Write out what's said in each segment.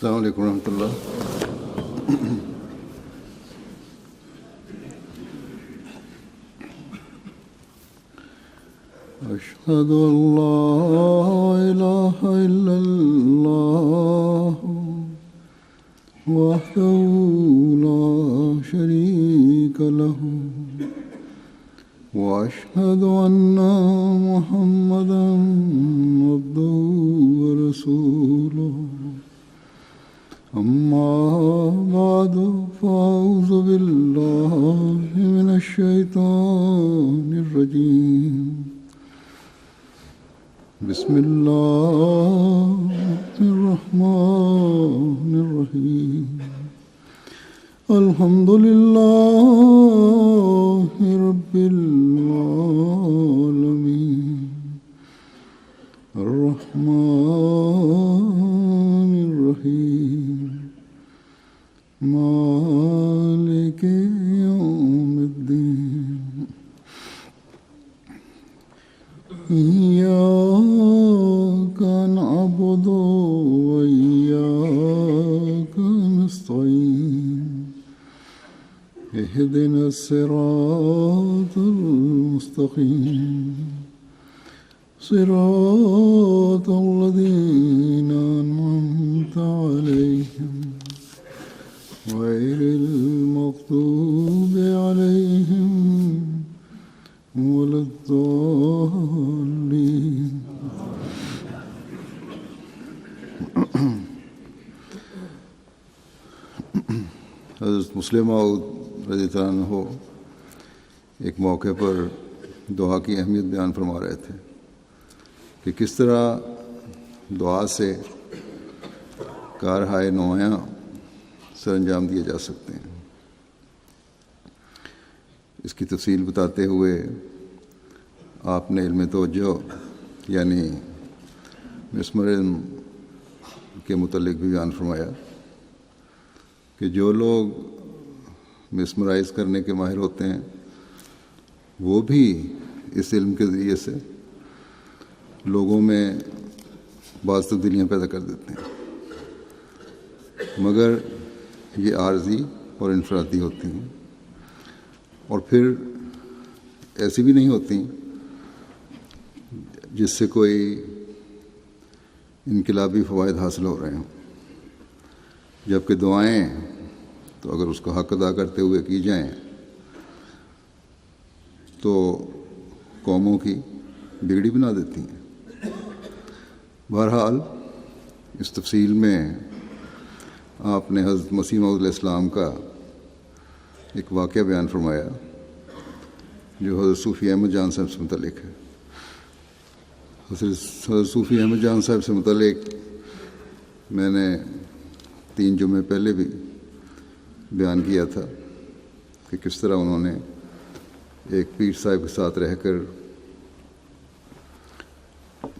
السلام علیکم ورحمۃ اللہ۔ اشہد ان لا الہ الا اللہ وحدہ لا شریک لہ واشہد ان محمدا عبدہ ورسولہ۔ اما بعد فاعوذ باللہ من الشیطان الرجیم۔ بسم اللہ الرحمن الرحیم۔ الحمد للہ رب العالمین الرحمن الرحیم مالک یوم الدین۔ إياك نعبد وإياك نستعين اهدنا الصراط المستقيم صراط الذين أنعمت عليهم غير المغضوب عليهم ولا الضالين۔ حضرت مسلم موعود رضی اللہ عنہ ایک موقع پر دعا کی اہمیت بیان فرما رہے تھے کہ کس طرح دعا سے کارہائے نمایاں سر انجام دیے جا سکتے ہیں۔ اس کی تفصیل بتاتے ہوئے آپ نے علم توجہ یعنی مسمرزم کے متعلق بھی بیان فرمایا کہ جو لوگ مسمرائز کرنے کے ماہر ہوتے ہیں وہ بھی اس علم کے ذریعے سے لوگوں میں بعض تبدیلیاں پیدا کر دیتے ہیں، مگر یہ عارضی اور انفرادی ہوتی ہیں، اور پھر ایسی بھی نہیں ہوتی جس سے کوئی انقلابی فوائد حاصل ہو رہے ہوں، جبکہ دعائیں تو اگر اس کا حق ادا کرتے ہوئے کی جائیں تو قوموں کی بگڑی بنا دیتی ہیں۔ بہرحال اس تفصیل میں آپ نے حضرت مسیح موعود علیہ السلام کا ایک واقعہ بیان فرمایا جو حضرت صوفی احمد جان صاحب سے متعلق ہے۔ حضرت صوفی احمد جان صاحب سے متعلق میں نے 3 جمعے پہلے بھی بیان کیا تھا کہ کس طرح انہوں نے ایک پیر صاحب کے ساتھ رہ کر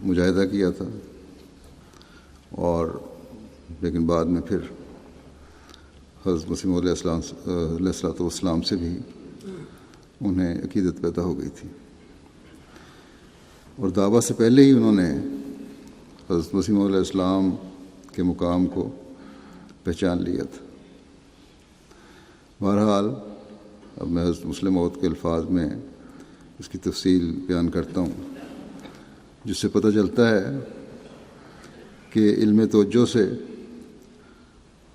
مجاہدہ کیا تھا، اور لیکن بعد میں پھر حضرت مسیح موعود علیہ السلام سے بھی انہیں عقیدت پیدا ہو گئی تھی، اور دعویٰ سے پہلے ہی انہوں نے حضرت مسیح موعود علیہ السلام کے مقام کو پہچان لیا تھا۔ بہرحال اب میں حضرت مسلم موعود کے الفاظ میں اس کی تفصیل بیان کرتا ہوں، جس سے پتہ چلتا ہے کہ علم توجہ سے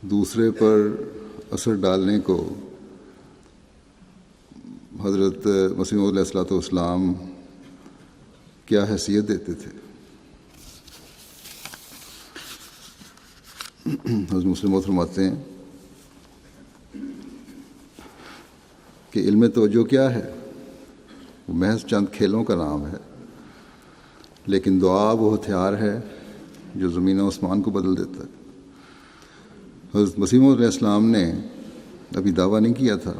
دوسرے پر اثر ڈالنے کو حضرت مسیح موعود علیہ السلام کیا حیثیت دیتے تھے۔ حضرت مسلم موعود فرماتے ہیں کہ علم توجہ کیا ہے؟ وہ محض چند کھیلوں کا نام ہے، لیکن دعا وہ ہتھیار ہے جو زمین و آسمان کو بدل دیتا ہے۔ حضرت مسیح موعود علیہ السلام نے ابھی دعویٰ نہیں کیا تھا،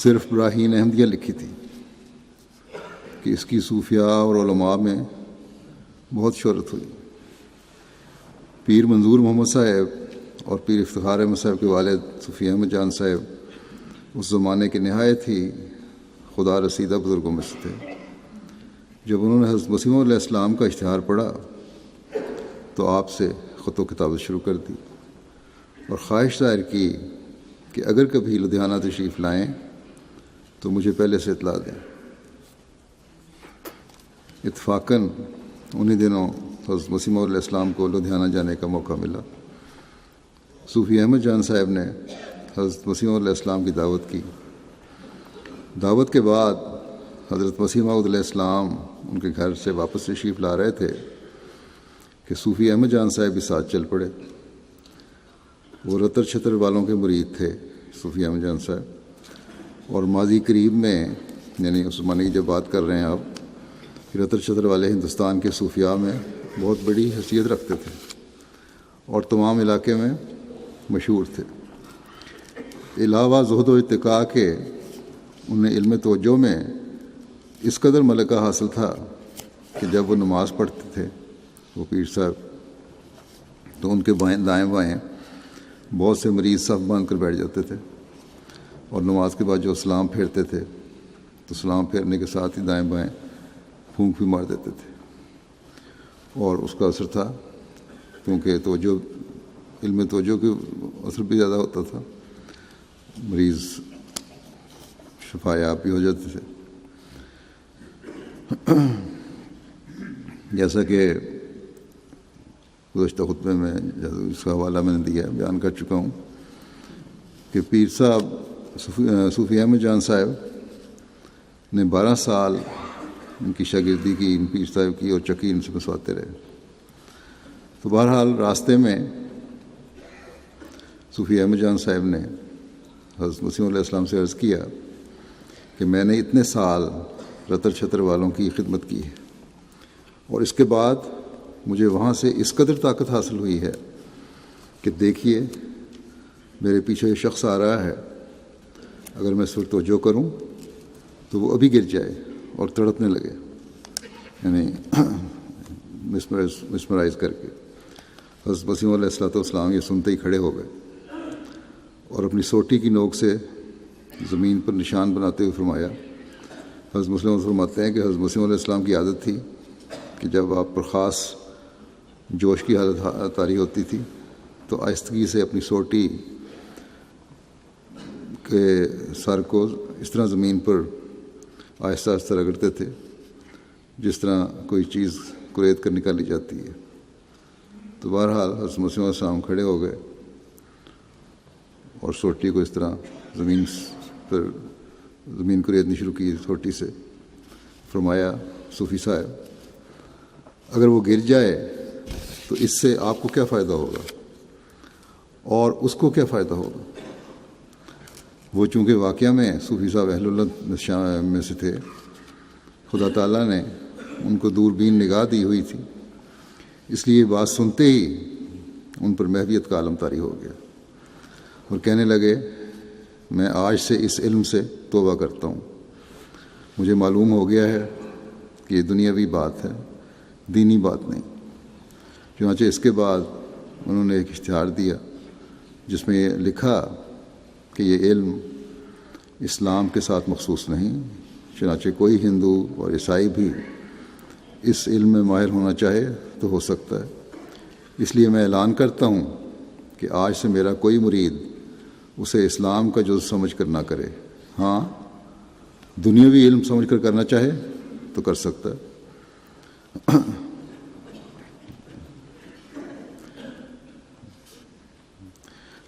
صرف براہین احمدیہ لکھی تھی کہ اس کی صوفیاء اور علماء میں بہت شہرت ہوئی۔ پیر منظور محمد صاحب اور پیر افتخار احمد صاحب کے والد صوفی احمد جان صاحب اس زمانے کے نہایت ہی خدا رسیدہ بزرگوں میں سے تھے۔ جب انہوں نے حضرت مسیح علیہ السلام کا اشتہار پڑھا تو آپ سے خط و کتابت شروع کر دی اور خواہش ظاہر کی کہ اگر کبھی لدھیانہ تشریف لائیں تو مجھے پہلے سے اطلاع دیں۔ اتفاقاً انہی دنوں حضرت مسیح موعود علیہ السلام کو لدھیانہ جانے کا موقع ملا۔ صوفی احمد جان صاحب نے حضرت مسیح موعود علیہ السلام کی دعوت کی۔ دعوت کے بعد حضرت مسیح موعود علیہ السلام ان کے گھر سے واپس تشریف لا رہے تھے کہ صوفی احمد جان صاحب بھی ساتھ چل پڑے۔ وہ رتر چھتر والوں کے مرید تھے صوفی احمد جان صاحب، اور ماضی قریب میں یعنی اس زمانے کی جب بات کر رہے ہیں آپ کہ رتر چھتر والے ہندوستان کے صوفیاء میں بہت بڑی حیثیت رکھتے تھے اور تمام علاقے میں مشہور تھے۔ علاوہ زہد و اتقاء کے انہیں علم توجہ میں اس قدر ملکہ حاصل تھا کہ جب وہ نماز پڑھتے تھے وہ پیر صاحب تو ان کے دائیں بائیں بہت سے مریض صف باندھ کر بیٹھ جاتے تھے، اور نماز کے بعد جو سلام پھیرتے تھے تو سلام پھیرنے کے ساتھ ہی دائیں بائیں پھونک بھی مار دیتے تھے، اور اس کا اثر تھا کیونکہ توجہ علم توجہ کے اثر بھی زیادہ ہوتا تھا، مریض شفا یاب بھی ہو جاتے تھے۔ جیسا کہ گزشتہ خطبے میں اس کا حوالہ میں نے دیا بیان کر چکا ہوں کہ پیر صاحب صوفی احمد جان صاحب نے 12 سال ان کی شاگردی کی، ان پیر صاحب کی، اور چکی ان سے مسواتے رہے۔ تو بہرحال راستے میں صوفی احمد جان صاحب نے حضرت مسیح علیہ السلام سے عرض کیا کہ میں نے اتنے سال رتر چھتر والوں کی خدمت کی ہے، اور اس کے بعد مجھے وہاں سے اس قدر طاقت حاصل ہوئی ہے کہ دیکھیے میرے پیچھے یہ شخص آ رہا ہے، اگر میں اس پر توجہ کروں تو وہ ابھی گر جائے اور تڑپنے لگے، یعنی مسمرائز کر کے۔ حضرت مسیح علیہ السلام یہ سنتے ہی کھڑے ہو گئے اور اپنی سوٹی کی نوک سے زمین پر نشان بناتے ہوئے فرمایا۔ حضرت مسلم فرماتے ہیں کہ حضرت مسیح علیہ السلام کی عادت تھی کہ جب آپ پر خاص جوش کی حالت طاری ہوتی تھی تو آہستگی سے اپنی سوٹی کے سر کو اس طرح زمین پر آہستہ آہستہ رگڑتے تھے جس طرح کوئی چیز کریت کر نکالی جاتی ہے۔ تو بہرحال حضرت مسیح علیہ السلام کھڑے ہو گئے اور سوٹی کو اس طرح زمین کریدنی شروع کی سوٹی سے۔ فرمایا صوفی صاحب اگر وہ گر جائے تو اس سے آپ کو کیا فائدہ ہوگا اور اس کو کیا فائدہ ہوگا؟ وہ چونکہ واقعہ میں صوفی صاحب اہل اللہ میں سے تھے، خدا تعالیٰ نے ان کو دوربین نگاہ دی ہوئی تھی، اس لیے یہ بات سنتے ہی ان پر محویت کا عالم طاری ہو گیا اور کہنے لگے میں آج سے اس علم سے توبہ کرتا ہوں، مجھے معلوم ہو گیا ہے کہ یہ دنیاوی بات ہے، دینی بات نہیں۔ چنانچہ اس کے بعد انہوں نے ایک اشتہار دیا جس میں یہ لکھا کہ یہ علم اسلام کے ساتھ مخصوص نہیں، چنانچہ کوئی ہندو اور عیسائی بھی اس علم میں ماہر ہونا چاہے تو ہو سکتا ہے، اس لیے میں اعلان کرتا ہوں کہ آج سے میرا کوئی مرید اسے اسلام کا جز سمجھ کر نہ کرے، ہاں دنیاوی علم سمجھ کر کرنا چاہے تو کر سکتا ہے۔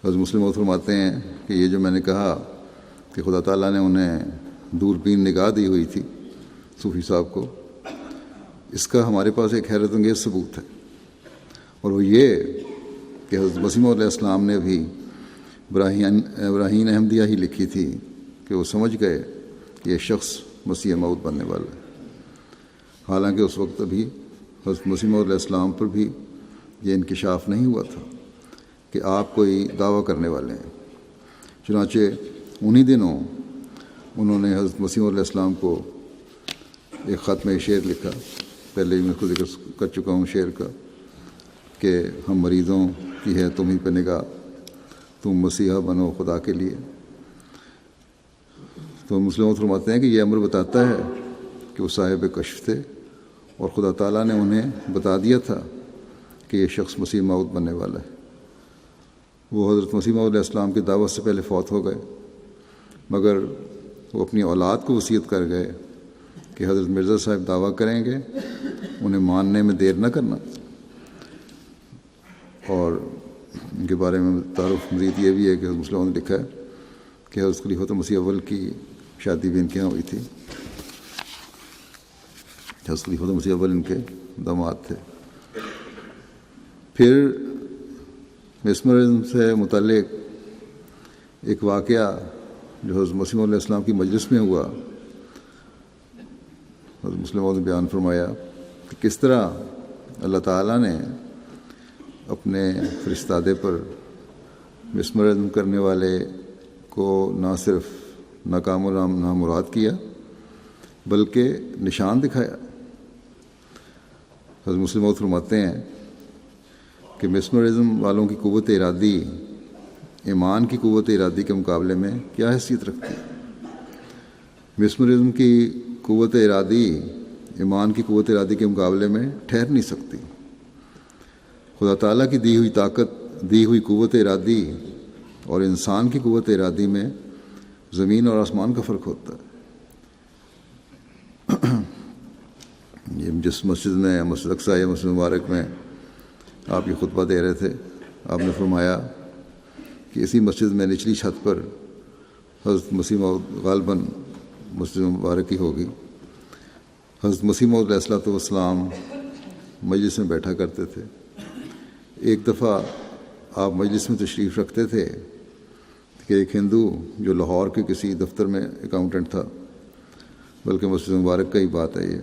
حضرت مسلم فرماتے ہیں کہ یہ جو میں نے کہا کہ خدا تعالیٰ نے انہیں دوربین نگاہ دی ہوئی تھی صوفی صاحب کو، اس کا ہمارے پاس ایک حیرت انگیز ثبوت ہے، اور وہ یہ کہ حضرت مسیح علیہ السلام نے بھی براہین احمدیہ ہی لکھی تھی کہ وہ سمجھ گئے کہ یہ شخص مسیح موعود بننے والا ہے، حالانکہ اس وقت ابھی حضرت مسیح علیہ السلام پر بھی یہ انکشاف نہیں ہوا تھا کہ آپ کوئی دعویٰ کرنے والے ہیں۔ چنانچہ انہی دنوں انہوں نے حضرت مسیح علیہ السلام کو ایک خط میں شعر لکھا، پہلے ہی میں کو ذکر کر چکا ہوں شعر کا کہ ہم مریضوں کی ہے تم ہی پہ نگاہ، تم مسیحا بنو خدا کے لیے۔ تو مسلم فرماتے ہیں کہ یہ امر بتاتا ہے کہ وہ صاحب کشف تھے اور خدا تعالیٰ نے انہیں بتا دیا تھا کہ یہ شخص مسیح موعود بننے والا ہے۔ وہ حضرت مسیح موعود علیہ السلام کی دعوت سے پہلے فوت ہو گئے، مگر وہ اپنی اولاد کو وصیت کر گئے کہ حضرت مرزا صاحب دعویٰ کریں گے، انہیں ماننے میں دیر نہ کرنا۔ اور ان کے بارے میں تعارف مزید یہ بھی ہے کہ حضرت مسلم موعود نے لکھا ہے کہ حضرت خلیفۃ مسیح اول کی شادی بھی ان کے یہاں ہوئی تھی۔ حضرت خلیفۃ مسیح اول ان کے داماد تھے۔ پھر مسمرزم سے متعلق ایک واقعہ جو حضرت مسیح موعود علیہ السلام کی مجلس میں ہوا، حضرت مسلم موعود نے بیان فرمایا کہ کس طرح اللہ تعالیٰ نے اپنے فرستادے پر مسمرزم کرنے والے کو نہ صرف ناکام و نامراد کیا بلکہ نشان دکھایا۔ حضرت مسلم موعود فرماتے ہیں کہ مسمرزم والوں کی قوت ارادی ایمان کی قوت ارادی کے مقابلے میں کیا حیثیت رکھتی ہے؟ مسمرزم کی قوت ارادی ایمان کی قوت ارادی کے مقابلے میں ٹھہر نہیں سکتی۔ خدا تعالیٰ کی دی ہوئی طاقت، دی ہوئی قوت ارادی اور انسان کی قوت ارادی میں زمین اور آسمان کا فرق ہوتا ہے۔ یہ جس مسجد میں، مسجد اقصیٰ یا مسجد مبارک میں آپ یہ خطبہ دے رہے تھے، آپ نے فرمایا کہ اسی مسجد میں نچلی چھت پر حضرت مسیح موعود غالباً مسجد مبارک کی ہوگی، حضرت مسیح موعود علیہ السلام مجلس میں بیٹھا کرتے تھے۔ ایک دفعہ آپ مجلس میں تشریف رکھتے تھے کہ ایک ہندو جو لاہور کے کسی دفتر میں اکاؤنٹنٹ تھا، بلکہ مسجد مبارک کا ہی بات ہے یہ،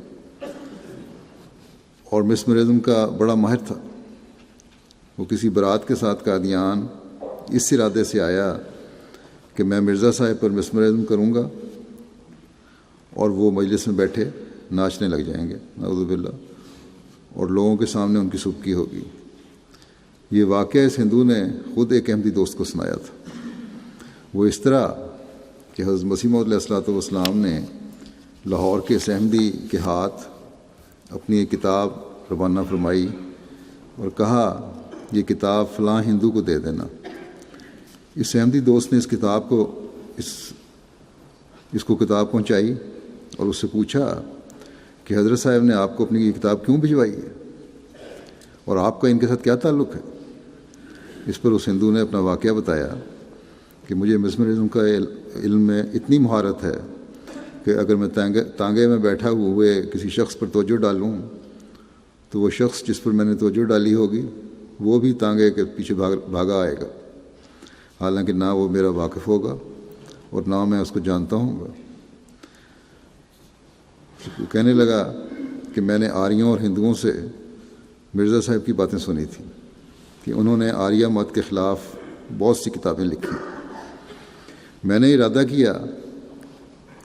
اور مسمرزم کا بڑا ماہر تھا، وہ کسی برات کے ساتھ قادیان اس ارادے سے آیا کہ میں مرزا صاحب پر مسمرزم کروں گا، اور وہ مجلس میں بیٹھے ناچنے لگ جائیں گے نعوذ باللہ، اور لوگوں کے سامنے ان کی سبکی ہوگی۔ یہ واقعہ اس ہندو نے خود ایک احمدی دوست کو سنایا تھا۔ وہ اس طرح کہ حضرت مسیح موعود علیہ السلام نے لاہور کے اس احمدی کے ہاتھ اپنی ایک کتاب روانہ فرمائی اور کہا یہ کتاب فلاں ہندو کو دے دینا۔ اس احمدی دوست نے اس کتاب کو اس کو کتاب پہنچائی اور اس سے پوچھا کہ حضرت صاحب نے آپ کو اپنی یہ کتاب کیوں بھجوائی ہے اور آپ کا ان کے ساتھ کیا تعلق ہے؟ اس پر اس ہندو نے اپنا واقعہ بتایا کہ مجھے مسمرزم کا علم میں اتنی مہارت ہے کہ اگر میں تانگے میں بیٹھا ہوئے کسی شخص پر توجہ ڈالوں تو وہ شخص جس پر میں نے توجہ ڈالی ہوگی وہ بھی تانگے کے پیچھے بھاگا آئے گا، حالانکہ نہ وہ میرا واقف ہوگا اور نہ میں اس کو جانتا ہوں گا۔ کہنے لگا کہ میں نے آریوں اور ہندوؤں سے مرزا صاحب کی باتیں سنی تھیں کہ انہوں نے آریہ مت کے خلاف بہت سی کتابیں لکھی۔ میں نے ارادہ کیا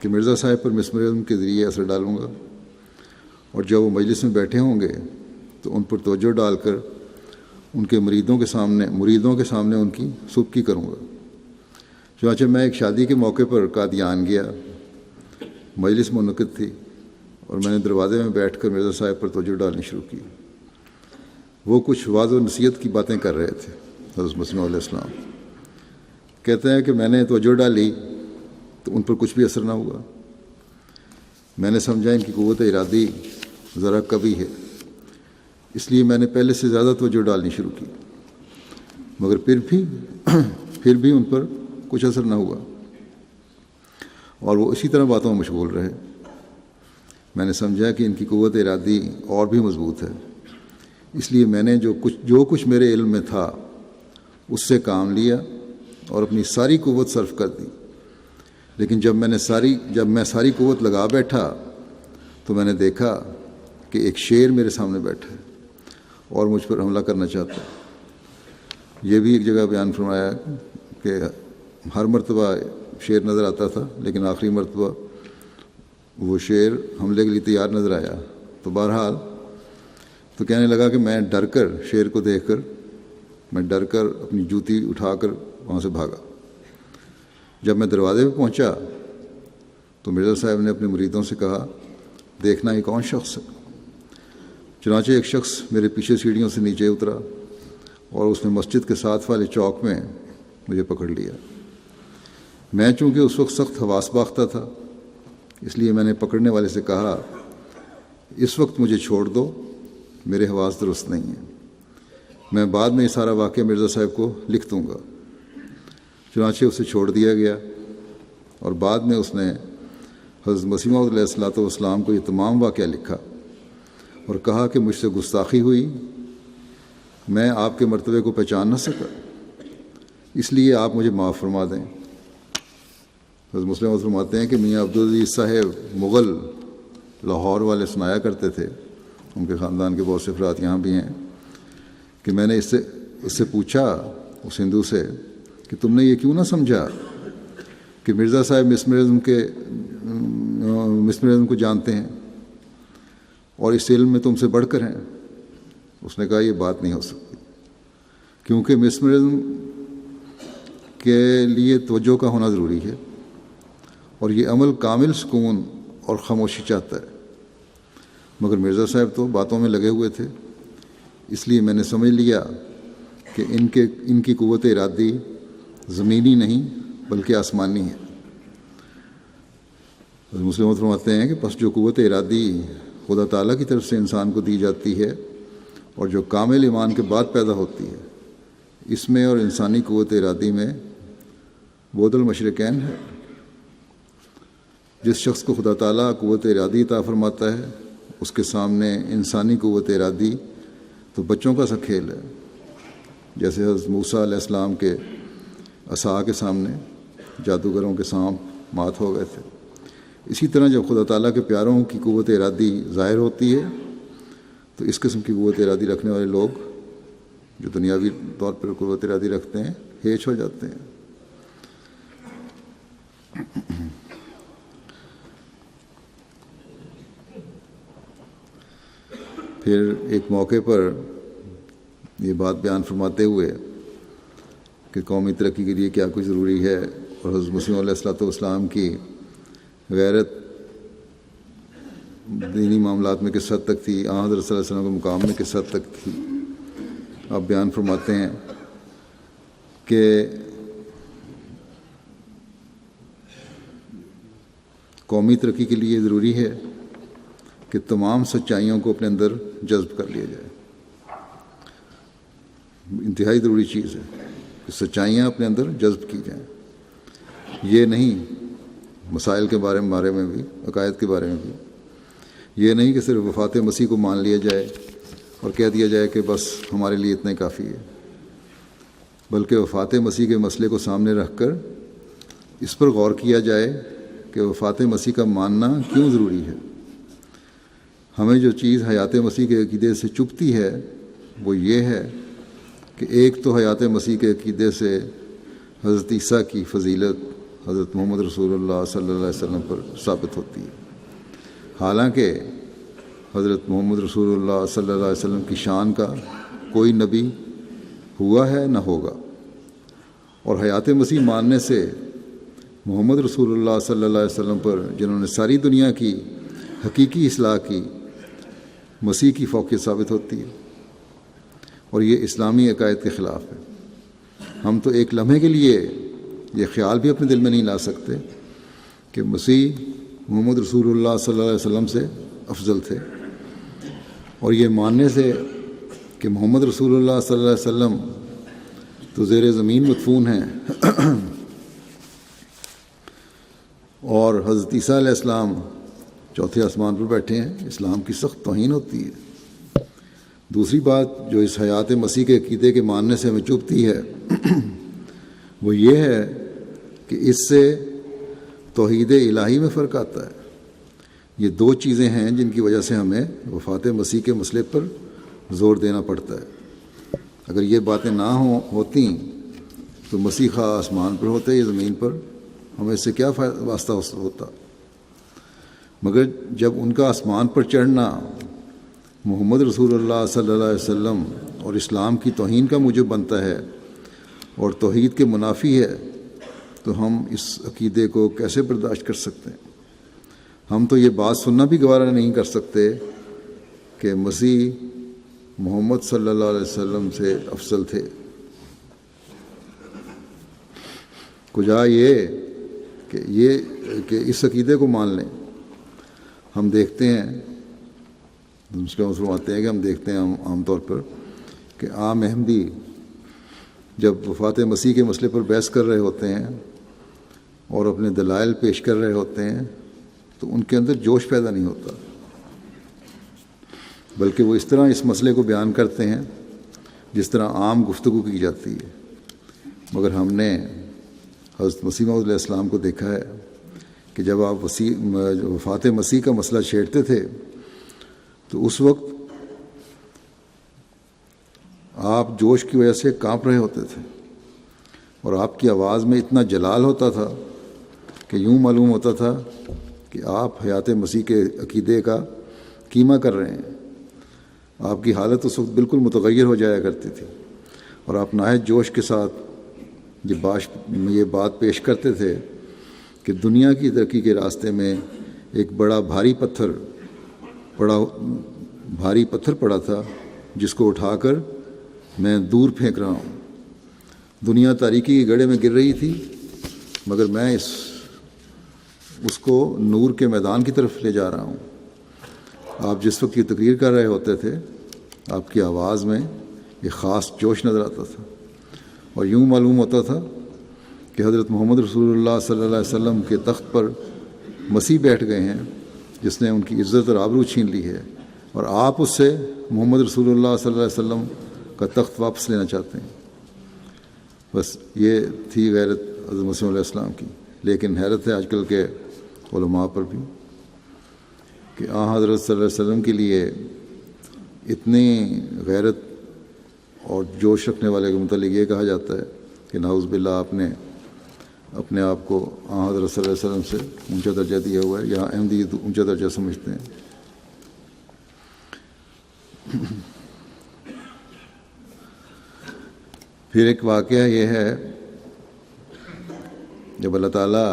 کہ مرزا صاحب پر مسمرزم کے ذریعے اثر ڈالوں گا، اور جب وہ مجلس میں بیٹھے ہوں گے تو ان پر توجہ ڈال کر ان کے مریدوں کے سامنے ان کی سبکی کروں گا۔ چنانچہ میں ایک شادی کے موقع پر قادیان گیا، مجلس منعقد تھی، اور میں نے دروازے میں بیٹھ کر مرزا صاحب پر توجہ ڈالنی شروع کی۔ وہ کچھ وعظ و نصیحت کی باتیں کر رہے تھے۔ حضرت مسیح علیہ السلام کہتے ہیں کہ میں نے توجہ ڈالی تو ان پر کچھ بھی اثر نہ ہوا۔ میں نے سمجھا ان کی قوت ارادی ذرا قوی ہے، اس لیے میں نے پہلے سے زیادہ توجہ ڈالنی شروع کی، مگر پھر بھی ان پر کچھ اثر نہ ہوا، اور وہ اسی طرح باتوں میں مشغول رہے۔ میں نے سمجھا کہ ان کی قوت ارادی اور بھی مضبوط ہے، اس لیے میں نے جو کچھ میرے علم میں تھا اس سے کام لیا اور اپنی ساری قوت صرف کر دی۔ لیکن جب میں ساری قوت لگا بیٹھا تو میں نے دیکھا کہ ایک شیر میرے سامنے بیٹھا ہے اور مجھ پر حملہ کرنا چاہتا ہے۔ یہ بھی ایک جگہ بیان فرمایا کہ ہر مرتبہ شیر نظر آتا تھا، لیکن آخری مرتبہ وہ شیر حملے کے لیے تیار نظر آیا۔ تو بہرحال تو کہنے لگا کہ میں ڈر کر شیر کو دیکھ کر اپنی جوتی اٹھا کر وہاں سے بھاگا۔ جب میں دروازے پہ پہنچا تو مرزا صاحب نے اپنے مریدوں سے کہا، دیکھنا یہ کون شخص ہے؟ چنانچہ ایک شخص میرے پیچھے سیڑھیوں سے نیچے اترا اور اس نے مسجد کے ساتھ والے چوک میں مجھے پکڑ لیا۔ میں چونکہ اس وقت سخت حواس باختہ تھا، اس لیے میں نے پکڑنے والے سے کہا، اس وقت مجھے چھوڑ دو، میرے حواس درست نہیں ہیں، میں بعد میں یہ سارا واقعہ مرزا صاحب کو لکھ دوں گا۔ چنانچہ اسے چھوڑ دیا گیا اور بعد میں اس نے حضرت مسیح موعود علیہ الصلوۃ والسلام کو یہ تمام واقعہ لکھا اور کہا کہ مجھ سے گستاخی ہوئی، میں آپ کے مرتبے کو پہچان نہ سکا، اس لیے آپ مجھے معاف فرما دیں۔ حضرت مسلم موعود فرماتے ہیں کہ میاں عبدالعزیز صاحب مغل لاہور والے سنایا کرتے تھے، ان کے خاندان کے بہت سے افراد یہاں بھی ہیں، کہ میں نے اس سے پوچھا، اس ہندو سے، کہ تم نے یہ کیوں نہ سمجھا کہ مرزا صاحب مسمرزم کو جانتے ہیں اور اس علم میں تم سے بڑھ کر ہیں؟ اس نے کہا یہ بات نہیں ہو سکتی، کیونکہ مسمرزم کے لیے توجہ کا ہونا ضروری ہے اور یہ عمل کامل سکون اور خاموشی چاہتا ہے، مگر مرزا صاحب تو باتوں میں لگے ہوئے تھے، اس لیے میں نے سمجھ لیا کہ ان کی قوت ارادی زمینی نہیں بلکہ آسمانی ہے۔ مسلم فرماتے ہیں کہ پس جو قوت ارادی خدا تعالیٰ کی طرف سے انسان کو دی جاتی ہے اور جو کامل ایمان کے بعد پیدا ہوتی ہے، اس میں اور انسانی قوت ارادی میں بعد المشرقین ہے۔ جس شخص کو خدا تعالیٰ قوت ارادی عطا فرماتا ہے، اس کے سامنے انسانی قوت ارادی تو بچوں کا سا کھیل ہے، جیسے حضرت موسیٰ علیہ السلام کے عصا کے سامنے جادوگروں کے سانپ مات ہو گئے تھے۔ اسی طرح جب خدا تعالیٰ کے پیاروں کی قوت ارادی ظاہر ہوتی ہے تو اس قسم کی قوت ارادی رکھنے والے لوگ جو دنیاوی طور پر قوت ارادی رکھتے ہیں ہیچ ہو جاتے ہیں۔ پھر ایک موقع پر یہ بات بیان فرماتے ہوئے کہ قومی ترقی کے لیے کیا کچھ ضروری ہے اور حضرت مسیح علیہ الصلوۃ والسلام کی غیرت دینی معاملات میں کس حد تک تھی، حضرت صلی اللہ علیہ وسلم کے مقام میں کس حد تک تھی، آپ بیان فرماتے ہیں کہ قومی ترقی کے لیے ضروری ہے کہ تمام سچائیوں کو اپنے اندر جذب کر لیا جائے۔ انتہائی ضروری چیز ہے کہ سچائیاں اپنے اندر جذب کی جائیں۔ یہ نہیں مسائل کے بارے میں بھی، عقائد کے بارے میں بھی، یہ نہیں کہ صرف وفات مسیح کو مان لیا جائے اور کہہ دیا جائے کہ بس ہمارے لیے اتنا ہی کافی ہے، بلکہ وفات مسیح کے مسئلے کو سامنے رکھ کر اس پر غور کیا جائے کہ وفات مسیح کا ماننا کیوں ضروری ہے۔ ہمیں جو چیز حیات مسیح کے عقیدے سے چبھتی ہے وہ یہ ہے کہ ایک تو حیات مسیح کے عقیدے سے حضرت عیسیٰ کی فضیلت حضرت محمد رسول اللہ صلی اللہ علیہ وسلم پر ثابت ہوتی ہے، حالانکہ حضرت محمد رسول اللہ صلی اللہ علیہ وسلم کی شان کا کوئی نبی ہوا ہے نہ ہوگا، اور حیات مسیح ماننے سے محمد رسول اللہ صلی اللہ علیہ وسلم پر جنہوں نے ساری دنیا کی حقیقی اصلاح کی مسیح کی فوقیت ثابت ہوتی ہے، اور یہ اسلامی عقائد کے خلاف ہے۔ ہم تو ایک لمحے کے لیے یہ خیال بھی اپنے دل میں نہیں لا سکتے کہ مسیح محمد رسول اللہ صلی اللہ علیہ وسلم سے افضل تھے، اور یہ ماننے سے کہ محمد رسول اللہ صلی اللہ علیہ وسلم تو زیر زمین مدفون ہیں اور حضرت عیسیٰ علیہ السلام چوتھے آسمان پر بیٹھے ہیں، اسلام کی سخت توہین ہوتی ہے۔ دوسری بات جو اس حیات مسیح کے عقیدے کے ماننے سے ہمیں چبھتی ہے وہ یہ ہے کہ اس سے توحید الہی میں فرق آتا ہے۔ یہ دو چیزیں ہیں جن کی وجہ سے ہمیں وفات مسیح کے مسئلے پر زور دینا پڑتا ہے۔ اگر یہ باتیں نہ ہوتی تو مسیح خواہ آسمان پر ہوتے یا زمین پر، ہمیں اس سے کیا واسطہ ہوتا؟ مگر جب ان کا آسمان پر چڑھنا محمد رسول اللہ صلی اللہ علیہ وسلم اور اسلام کی توہین کا موجب بنتا ہے اور توحید کے منافی ہے، تو ہم اس عقیدے کو کیسے برداشت کر سکتے ہیں؟ ہم تو یہ بات سننا بھی گوارا نہیں کر سکتے کہ مسیح محمد صلی اللہ علیہ وسلم سے افضل تھے۔ کجا یہ کہ اس عقیدے کو مان لیں۔ ہم دیکھتے ہیں، مسلم فرماتے ہیں کہ ہم دیکھتے ہیں عام طور پر کہ عام احمدی جب وفات مسیح کے مسئلے پر بحث کر رہے ہوتے ہیں اور اپنے دلائل پیش کر رہے ہوتے ہیں تو ان کے اندر جوش پیدا نہیں ہوتا، بلکہ وہ اس طرح اس مسئلے کو بیان کرتے ہیں جس طرح عام گفتگو کی جاتی ہے۔ مگر ہم نے حضرت مسیح موعود علیہ السلام کو دیکھا ہے کہ جب آپ وفات مسیح کا مسئلہ چھیڑتے تھے تو اس وقت آپ جوش کی وجہ سے کانپ رہے ہوتے تھے، اور آپ کی آواز میں اتنا جلال ہوتا تھا کہ یوں معلوم ہوتا تھا کہ آپ حیات مسیح کے عقیدے کا کیما کر رہے ہیں۔ آپ کی حالت اس وقت بالکل متغیر ہو جایا کرتی تھی، اور آپ نہایت جوش کے ساتھ یہ بات پیش کرتے تھے کہ دنیا کی ترقی کے راستے میں ایک بڑا بھاری پتھر پڑا تھا جس کو اٹھا کر میں دور پھینک رہا ہوں۔ دنیا تاریکی کے گڑھے میں گر رہی تھی، مگر میں اس کو نور کے میدان کی طرف لے جا رہا ہوں۔ آپ جس وقت یہ تقریر کر رہے ہوتے تھے آپ کی آواز میں ایک خاص جوش نظر آتا تھا، اور یوں معلوم ہوتا تھا کہ حضرت محمد رسول اللہ صلی اللہ علیہ وسلم کے تخت پر مسیح بیٹھ گئے ہیں جس نے ان کی عزت اور آبرو چھین لی ہے، اور آپ اس سے محمد رسول اللہ صلی اللہ علیہ وسلم کا تخت واپس لینا چاہتے ہیں۔ بس یہ تھی غیرت حضرت مسیح علیہ السلام کی۔ لیکن حیرت ہے آج کل کے علماء پر بھی کہ حضرت صلی اللہ علیہ وسلم کے لیے اتنی غیرت اور جوش رکھنے والے کے متعلق یہ کہا جاتا ہے کہ نعوذ باللہ آپ نے اپنے آپ کو حضرت صلی اللہ علیہ وسلم سے اونچا درجہ دیا ہوا ہے، یہاں احمدی اونچا درجہ سمجھتے ہیں۔ پھر ایک واقعہ یہ ہے، جب اللہ تعالیٰ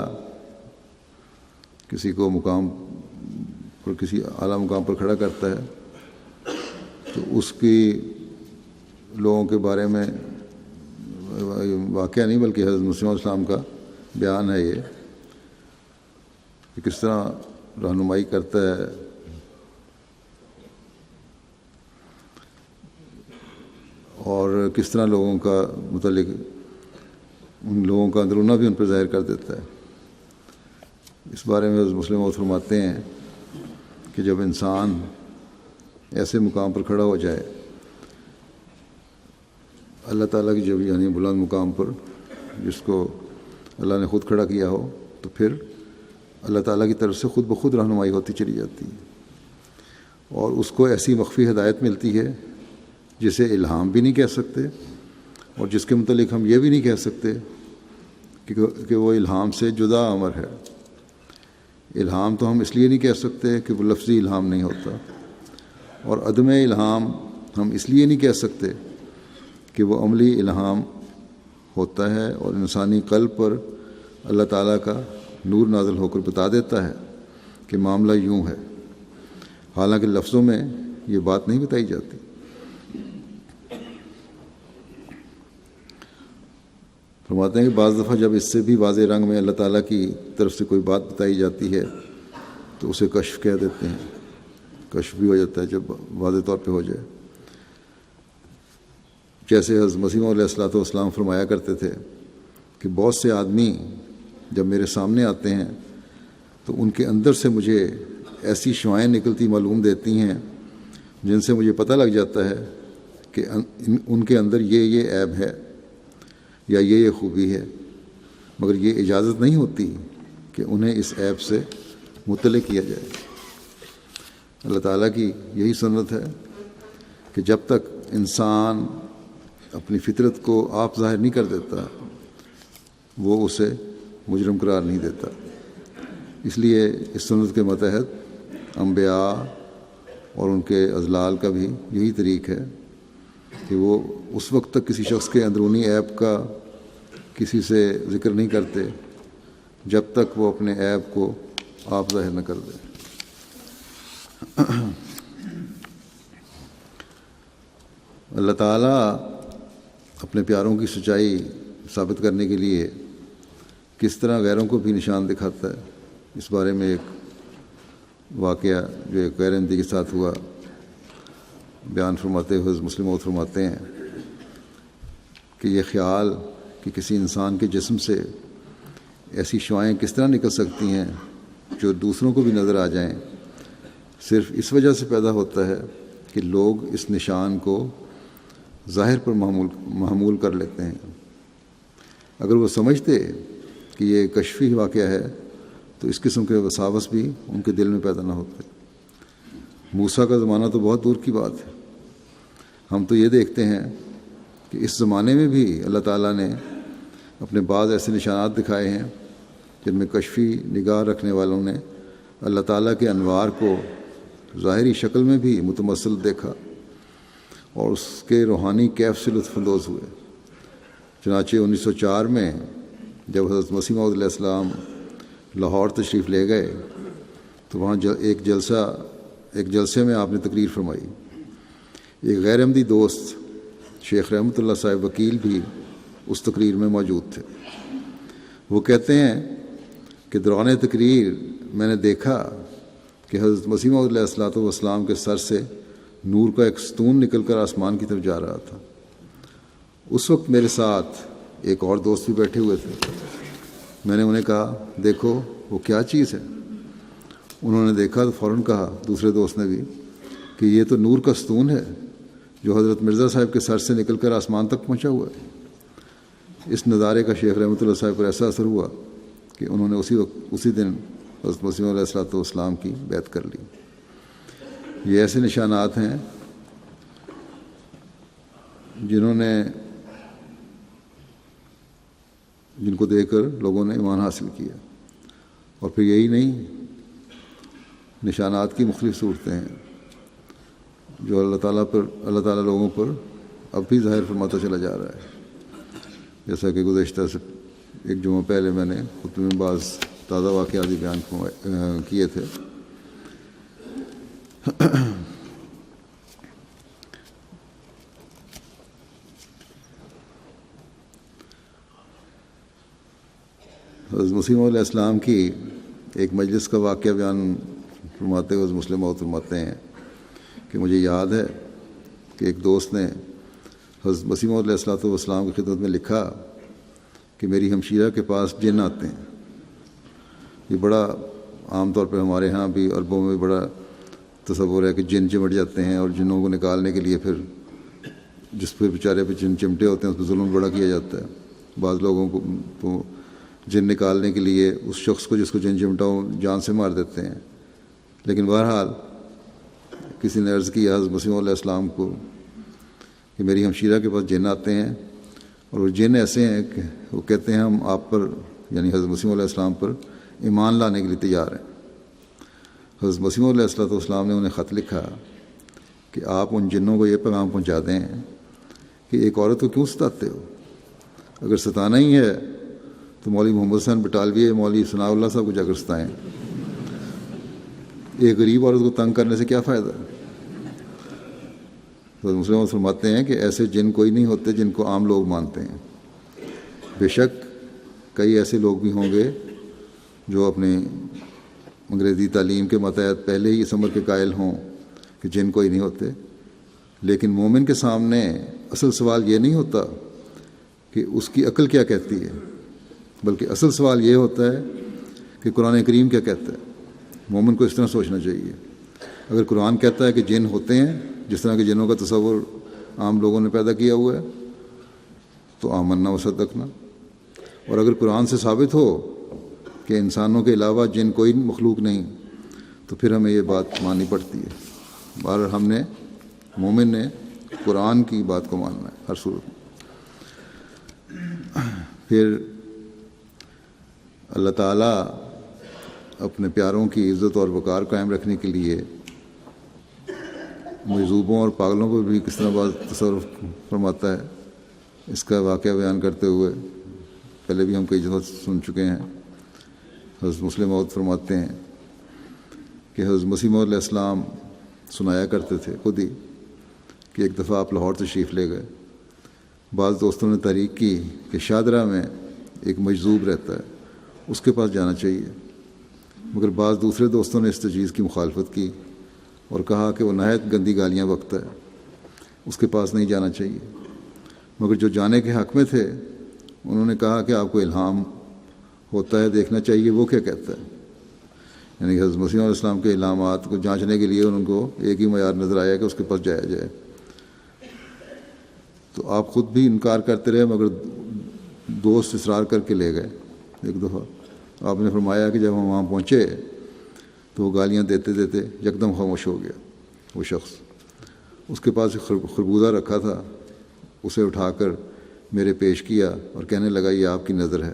کسی کو مقام پر، کسی اعلیٰ مقام پر کھڑا کرتا ہے تو اس کی لوگوں کے بارے میں واقعہ نہیں بلکہ حضرت مسیح علیہ السلام کا بیان ہے یہ کہ کس طرح رہنمائی کرتا ہے اور کس طرح لوگوں کا متعلق ان لوگوں کا اندرونہ بھی ان پر ظاہر کر دیتا ہے۔ اس بارے میں حضرت مسلم موعود فرماتے ہیں کہ جب انسان ایسے مقام پر کھڑا ہو جائے اللہ تعالیٰ کی، جب یعنی بلند مقام پر جس کو اللہ نے خود کھڑا کیا ہو، تو پھر اللہ تعالیٰ کی طرف سے خود بخود رہنمائی ہوتی چلی جاتی ہے، اور اس کو ایسی مخفی ہدایت ملتی ہے جسے الہام بھی نہیں کہہ سکتے، اور جس کے متعلق ہم یہ بھی نہیں کہہ سکتے کہ وہ الہام سے جدا امر ہے۔ الہام تو ہم اس لیے نہیں کہہ سکتے کہ وہ لفظی الہام نہیں ہوتا، اور عدم الہام ہم اس لیے نہیں کہہ سکتے کہ وہ عملی الہام ہوتا ہے اور انسانی قلب پر اللہ تعالیٰ کا نور نازل ہو کر بتا دیتا ہے کہ معاملہ یوں ہے، حالانکہ لفظوں میں یہ بات نہیں بتائی جاتی۔ فرماتے ہیں کہ بعض دفعہ جب اس سے بھی واضح رنگ میں اللہ تعالیٰ کی طرف سے کوئی بات بتائی جاتی ہے تو اسے کشف کہہ دیتے ہیں، کشف بھی ہو جاتا ہے جب واضح طور پہ ہو جائے۔ جیسے حضرت مسیح علیہ الصلوۃ والسلام فرمایا کرتے تھے کہ بہت سے آدمی جب میرے سامنے آتے ہیں تو ان کے اندر سے مجھے ایسی شعائیں نکلتی معلوم دیتی ہیں جن سے مجھے پتہ لگ جاتا ہے کہ ان کے اندر یہ عیب ہے یا یہ خوبی ہے، مگر یہ اجازت نہیں ہوتی کہ انہیں اس عیب سے مطلع کیا جائے۔ اللہ تعالیٰ کی یہی سنت ہے کہ جب تک انسان اپنی فطرت کو آپ ظاہر نہیں کر دیتا وہ اسے مجرم قرار نہیں دیتا۔ اس لیے اس سنت کے متحد انبیاء اور ان کے اضلال کا بھی یہی طریق ہے کہ وہ اس وقت تک کسی شخص کے اندرونی عیب کا کسی سے ذکر نہیں کرتے جب تک وہ اپنے عیب کو آپ ظاہر نہ کر دیں۔ اللہ تعالیٰ اپنے پیاروں کی سچائی ثابت کرنے کے لیے کس طرح غیروں کو بھی نشان دکھاتا ہے، اس بارے میں ایک واقعہ جو ایک غیر احمدی کے ساتھ ہوا بیان فرماتے ہوئے حضرت مسلم موعود فرماتے ہیں کہ یہ خیال کہ کسی انسان کے جسم سے ایسی شعائیں کس طرح نکل سکتی ہیں جو دوسروں کو بھی نظر آ جائیں، صرف اس وجہ سے پیدا ہوتا ہے کہ لوگ اس نشان کو ظاہر پر محمول کر لیتے ہیں۔ اگر وہ سمجھتے کہ یہ کشفی واقعہ ہے تو اس قسم کے وساوس بھی ان کے دل میں پیدا نہ ہوتے۔ موسیٰ کا زمانہ تو بہت دور کی بات ہے، ہم تو یہ دیکھتے ہیں کہ اس زمانے میں بھی اللہ تعالیٰ نے اپنے بعض ایسے نشانات دکھائے ہیں جن میں کشفی نگاہ رکھنے والوں نے اللہ تعالیٰ کے انوار کو ظاہری شکل میں بھی متمثل دیکھا اور اس کے روحانی کیف سے لطف اندوز ہوئے۔ چنانچہ 1904 میں جب حضرت مسیح موعود علیہ السلام لاہور تشریف لے گئے تو وہاں ایک جلسے میں آپ نے تقریر فرمائی۔ ایک غیر احمدی دوست شیخ رحمۃ اللہ صاحب وکیل بھی اس تقریر میں موجود تھے۔ وہ کہتے ہیں کہ دوران تقریر میں نے دیکھا کہ حضرت مسیح موعود علیہ السلام کے سر سے نور کا ایک ستون نکل کر آسمان کی طرف جا رہا تھا۔ اس وقت میرے ساتھ ایک اور دوست بھی بیٹھے ہوئے تھے۔ میں نے انہیں کہا دیکھو وہ کیا چیز ہے؟ انہوں نے دیکھا تو فوراً کہا، دوسرے دوست نے بھی، کہ یہ تو نور کا ستون ہے جو حضرت مرزا صاحب کے سر سے نکل کر آسمان تک پہنچا ہوا ہے۔ اس نظارے کا شیخ رحمۃ اللہ صاحب پر ایسا اثر ہوا کہ انہوں نے اسی دن حضرت مسیح علیہ السلام کی بیعت کر لی۔ یہ ایسے نشانات ہیں جن کو دیکھ کر لوگوں نے ایمان حاصل کیا۔ اور پھر یہی نہیں، نشانات کی مختلف صورتیں ہیں جو اللہ تعالیٰ لوگوں پر اب بھی ظاہر فرماتا چلا جا رہا ہے۔ جیسا کہ گزشتہ سے ایک جمعہ پہلے میں نے خطبے میں بعض تازہ واقعات بیان کیے تھے۔ حضرت مسیح موعود علیہ السلام کی ایک مجلس کا واقعہ بیان فرماتے ہوئے مسلم موعود فرماتے ہیں کہ مجھے یاد ہے کہ ایک دوست نے حضرت مسیح موعود علیہ السلام کی خدمت میں لکھا کہ میری ہمشیرہ کے پاس جن آتے ہیں۔ یہ بڑا عام طور پہ ہمارے ہاں بھی عربوں میں بڑا تصور ہے کہ جن چمٹ جاتے ہیں اور جنوں کو نکالنے کے لیے پھر جس پہ بیچارے پہ جن چمٹے ہوتے ہیں اس پہ ظلم بڑا کیا جاتا ہے۔ بعض لوگوں کو جن نکالنے کے لیے اس شخص کو جس کو جن چمٹا ہو جان سے مار دیتے ہیں۔ لیکن بہرحال کسی نے عرض کیا حضرت مسیح علیہ السلام کو کہ میری ہمشیرہ کے پاس جن آتے ہیں اور وہ جن ایسے ہیں کہ وہ کہتے ہیں ہم آپ پر یعنی حضرت مسیح علیہ السلام پر ایمان لانے کے لیے تیار ہیں۔ حضرت مسیح علیہ السلام نے انہیں خط لکھا کہ آپ ان جنوں کو یہ پیغام پہنچا دیں کہ ایک عورت کو کیوں ستاتے ہو؟ اگر ستانا ہی ہے تو مولوی محمد حسین بٹالوی مولوی ثناء اللہ صاحب کو جا کر ستائیں۔ ایک غریب عورت کو تنگ کرنے سے کیا فائدہ؟ حضرت مسلم فرماتے ہیں کہ ایسے جن کوئی نہیں ہوتے جن کو عام لوگ مانتے ہیں۔ بے شک کئی ایسے لوگ بھی ہوں گے جو اپنے انگریزی تعلیم کے ماتحت پہلے ہی اس امر کے قائل ہوں کہ جن کوئی نہیں ہوتے، لیکن مومن کے سامنے اصل سوال یہ نہیں ہوتا کہ اس کی عقل کیا کہتی ہے، بلکہ اصل سوال یہ ہوتا ہے کہ قرآن کریم کیا کہتا ہے۔ مومن کو اس طرح سوچنا چاہیے۔ اگر قرآن کہتا ہے کہ جن ہوتے ہیں جس طرح کے جنوں کا تصور عام لوگوں نے پیدا کیا ہوا ہے تو آمنا و صدقنا، اور اگر قرآن سے ثابت ہو کہ انسانوں کے علاوہ جن کوئی مخلوق نہیں تو پھر ہمیں یہ بات ماننی پڑتی ہے۔ بہرحال ہم نے مومن نے قرآن کی بات کو ماننا ہے ہر صورت میں۔ پھر اللہ تعالیٰ اپنے پیاروں کی عزت اور وقار قائم رکھنے کے لیے مجذوبوں اور پاگلوں پر بھی کس طرح بعض تصرف فرماتا ہے، اس کا واقعہ بیان کرتے ہوئے پہلے بھی ہم کئی جگہ سن چکے ہیں۔ حضرت مسلم موعود فرماتے ہیں کہ حضرت مسیح موعود علیہ السلام سنایا کرتے تھے خود ہی کہ ایک دفعہ آپ لاہور تشریف لے گئے. بعض دوستوں نے تحریک کی کہ شاہدرہ میں ایک مجذوب رہتا ہے، اس کے پاس جانا چاہیے، مگر بعض دوسرے دوستوں نے اس تجویز کی مخالفت کی اور کہا کہ وہ نہایت گندی گالیاں بکتا ہے، اس کے پاس نہیں جانا چاہیے. مگر جو جانے کے حق میں تھے انہوں نے کہا کہ آپ کو الہام ہوتا ہے، دیکھنا چاہیے وہ کیا کہتا ہے. یعنی حضرت مسیح علیہ السلام کے الہامات کو جانچنے کے لیے ان کو ایک ہی معیار نظر آیا کہ اس کے پاس جایا جائے. تو آپ خود بھی انکار کرتے رہے، مگر دوست اصرار کر کے لے گئے. ایک دفعہ آپ نے فرمایا کہ جب ہم وہاں پہنچے تو وہ گالیاں دیتے دیتے یکدم خاموش ہو گیا. وہ شخص، اس کے پاس ایک خربوزہ رکھا تھا، اسے اٹھا کر میرے پیش کیا اور کہنے لگا یہ آپ کی نظر ہے.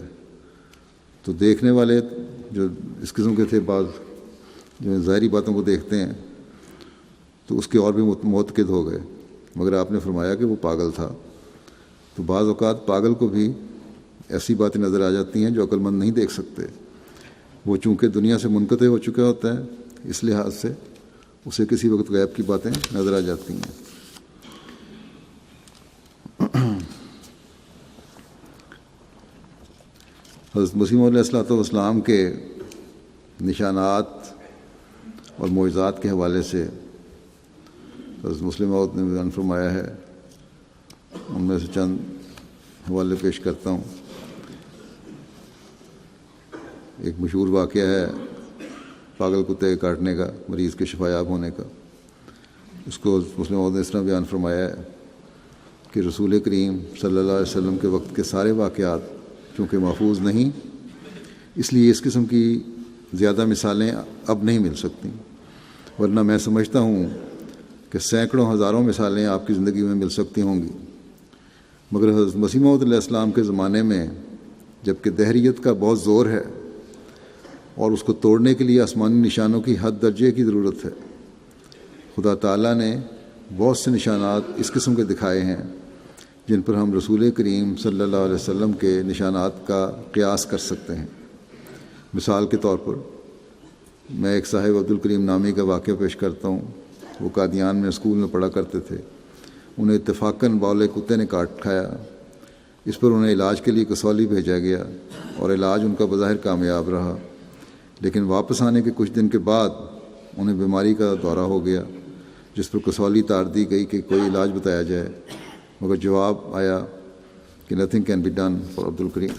تو دیکھنے والے جو اس قسم کے تھے، بعض جو ظاہری باتوں کو دیکھتے ہیں، تو اس کے اور بھی معتقد ہو گئے. مگر آپ نے فرمایا کہ وہ پاگل تھا. تو بعض اوقات پاگل کو بھی ایسی باتیں نظر آ جاتی ہیں جو عقل مند نہیں دیکھ سکتے. وہ چونکہ دنیا سے منقطع ہو چکا ہوتا ہے، اس لحاظ سے اسے کسی وقت غیب کی باتیں نظر آ جاتی ہیں. حضرت مسیح علیہ الصلوۃ والسلام کے نشانات اور معجزات کے حوالے سے حضرت مسلم موعود نے بیان فرمایا ہے. ان میں سے چند حوالے پیش کرتا ہوں. ایک مشہور واقعہ ہے پاگل کتے کاٹنے کا، مریض کے شفایاب ہونے کا. اس کو مسلم موعود نے اس طرح بیان فرمایا ہے کہ رسول کریم صلی اللہ علیہ وسلم کے وقت کے سارے واقعات چونکہ محفوظ نہیں، اس لیے اس قسم کی زیادہ مثالیں اب نہیں مل سکتی، ورنہ میں سمجھتا ہوں کہ سینکڑوں ہزاروں مثالیں آپ کی زندگی میں مل سکتی ہوں گی. مگر حضرت مسیح موعود علیہ السلام کے زمانے میں جب کہ دہریت کا بہت زور ہے اور اس کو توڑنے کے لیے آسمانی نشانوں کی حد درجے کی ضرورت ہے، خدا تعالیٰ نے بہت سے نشانات اس قسم کے دکھائے ہیں جن پر ہم رسول کریم صلی اللہ علیہ وسلم کے نشانات کا قیاس کر سکتے ہیں. مثال کے طور پر میں ایک صاحب عبد الکریم نامی کا واقعہ پیش کرتا ہوں. وہ قادیان میں اسکول میں پڑھا کرتے تھے. انہیں اتفاقاً بولے کتے نے کاٹ کھایا. اس پر انہیں علاج کے لیے کسولی بھیجا گیا اور علاج ان کا بظاہر کامیاب رہا، لیکن واپس آنے کے کچھ دن کے بعد انہیں بیماری کا دورہ ہو گیا، جس پر کسولی تار دی گئی کہ کوئی علاج بتایا جائے. مگر جواب آیا کہ nothing can be done for Abdul Karim,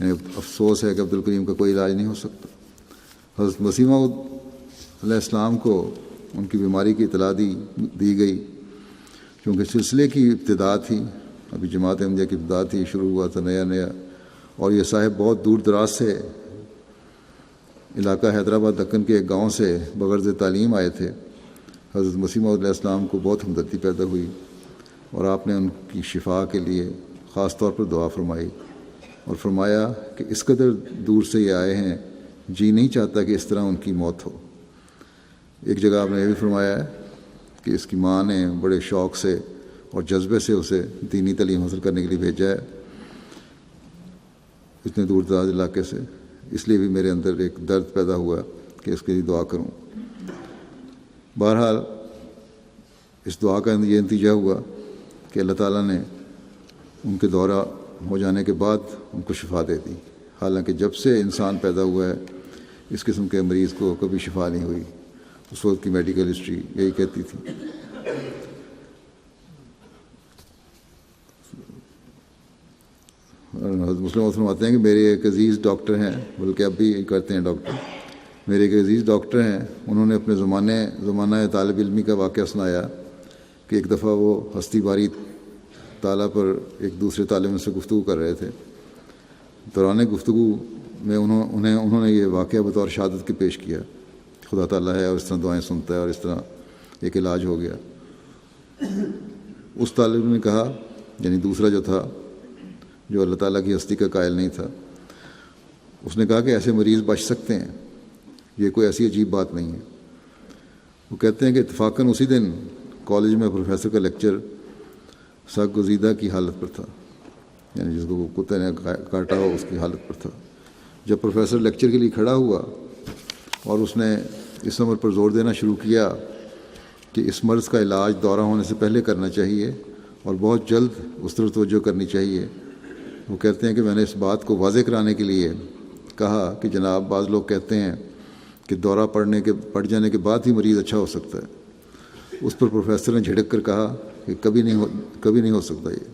یعنی افسوس ہے کہ عبد الکریم کا کوئی علاج نہیں ہو سکتا. حضرت مسیح موعود علیہ السلام کو ان کی بیماری کی اطلاع دی گئی. چونکہ سلسلے کی ابتدا تھی، ابھی جماعت احمدیہ کی ابتدا تھی، شروع ہوا تھا نیا، اور یہ صاحب بہت دور دراز سے علاقہ حیدرآباد دکن کے ایک گاؤں سے بغرض تعلیم آئے تھے. حضرت مسیح موعود علیہ السلام کو بہت ہمدردی پیدا ہوئی اور آپ نے ان کی شفا کے لیے خاص طور پر دعا فرمائی اور فرمایا کہ اس قدر دور سے یہ آئے ہیں، جی نہیں چاہتا کہ اس طرح ان کی موت ہو. ایک جگہ آپ نے یہ بھی فرمایا ہے کہ اس کی ماں نے بڑے شوق سے اور جذبے سے اسے دینی تعلیم حاصل کرنے کے لیے بھیجا ہے اتنے دور دراز علاقے سے. اس لیے بھی میرے اندر ایک درد پیدا ہوا کہ اس کے لیے دعا کروں. بہرحال اس دعا کا یہ نتیجہ ہوا کہ اللہ تعالیٰ نے ان کے دورہ ہو جانے کے بعد ان کو شفا دے دی. حالانکہ جب سے انسان پیدا ہوا ہے اس قسم کے مریض کو کبھی شفا نہیں ہوئی. اس وقت کی میڈیکل ہسٹری یہی کہتی تھی. حضرت مسلم فرماتے ہیں کہ میرے ایک عزیز ڈاکٹر ہیں، بلکہ اب بھی کرتے ہیں ڈاکٹر، میرے ایک عزیز ڈاکٹر ہیں. انہوں نے اپنے زمانہ طالب علمی کا واقعہ سنایا کہ ایک دفعہ وہ ہستی باری تالا پر ایک دوسرے طالب سے گفتگو کر رہے تھے. دوران گفتگو میں انہوں نے یہ واقعہ بطور شہادت کے پیش کیا. خدا تعالیٰ ہے اور اس طرح دعائیں سنتا ہے اور اس طرح ایک علاج ہو گیا. اس طالب نے کہا، یعنی دوسرا جو تھا جو اللہ تعالیٰ کی ہستی کا قائل نہیں تھا، اس نے کہا کہ ایسے مریض بچ سکتے ہیں، یہ کوئی ایسی عجیب بات نہیں ہے. وہ کہتے ہیں کہ اتفاقاً اسی دن کالج میں پروفیسر کا لیکچر سگ گزیدہ کی حالت پر تھا، یعنی جس کو وہ کتے نے کاٹا ہو اس کی حالت پر تھا. جب پروفیسر لیکچر کے لیے کھڑا ہوا اور اس نے اس امر پر زور دینا شروع کیا کہ اس مرض کا علاج دورہ ہونے سے پہلے کرنا چاہیے اور بہت جلد اس طرف توجہ کرنی چاہیے۔ وہ کہتے ہیں کہ میں نے اس بات کو واضح کرانے کے لیے کہا کہ جناب بعض لوگ کہتے ہیں کہ دورہ پڑ جانے کے بعد ہی مریض اچھا ہو سکتا ہے۔ اس پر پروفیسر نے جھڑک کر کہا کہ کبھی نہیں ہو سکتا، یہ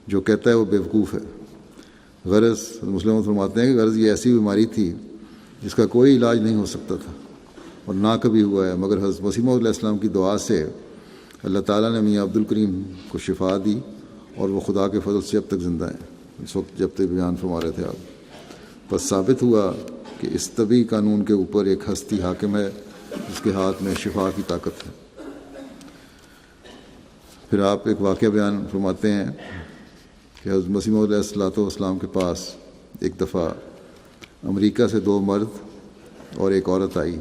جو کہتا ہے وہ بیوقوف ہے۔ غرض مسلم فرماتے ہیں کہ غرض یہ ایسی بیماری تھی جس کا کوئی علاج نہیں ہو سکتا تھا اور نہ کبھی ہوا ہے، مگر حضرت مسیح موعود علیہ السلام کی دعا سے اللہ تعالیٰ نے میاں عبدالکریم کو شفا دی اور وہ خدا کے فضل سے اب تک زندہ ہیں، اس وقت جب تک بیان فرما رہے تھے آپ۔ بس ثابت ہوا کہ اس طبی قانون کے اوپر ایک ہستی حاکم ہے جس کے ہاتھ میں شفا کی طاقت ہے۔ پھر آپ ایک واقعہ بیان فرماتے ہیں کہ حضرت مسیح موعود علیہ السلام کے پاس ایک دفعہ امریکہ سے 2 مرد اور ایک عورت آئی۔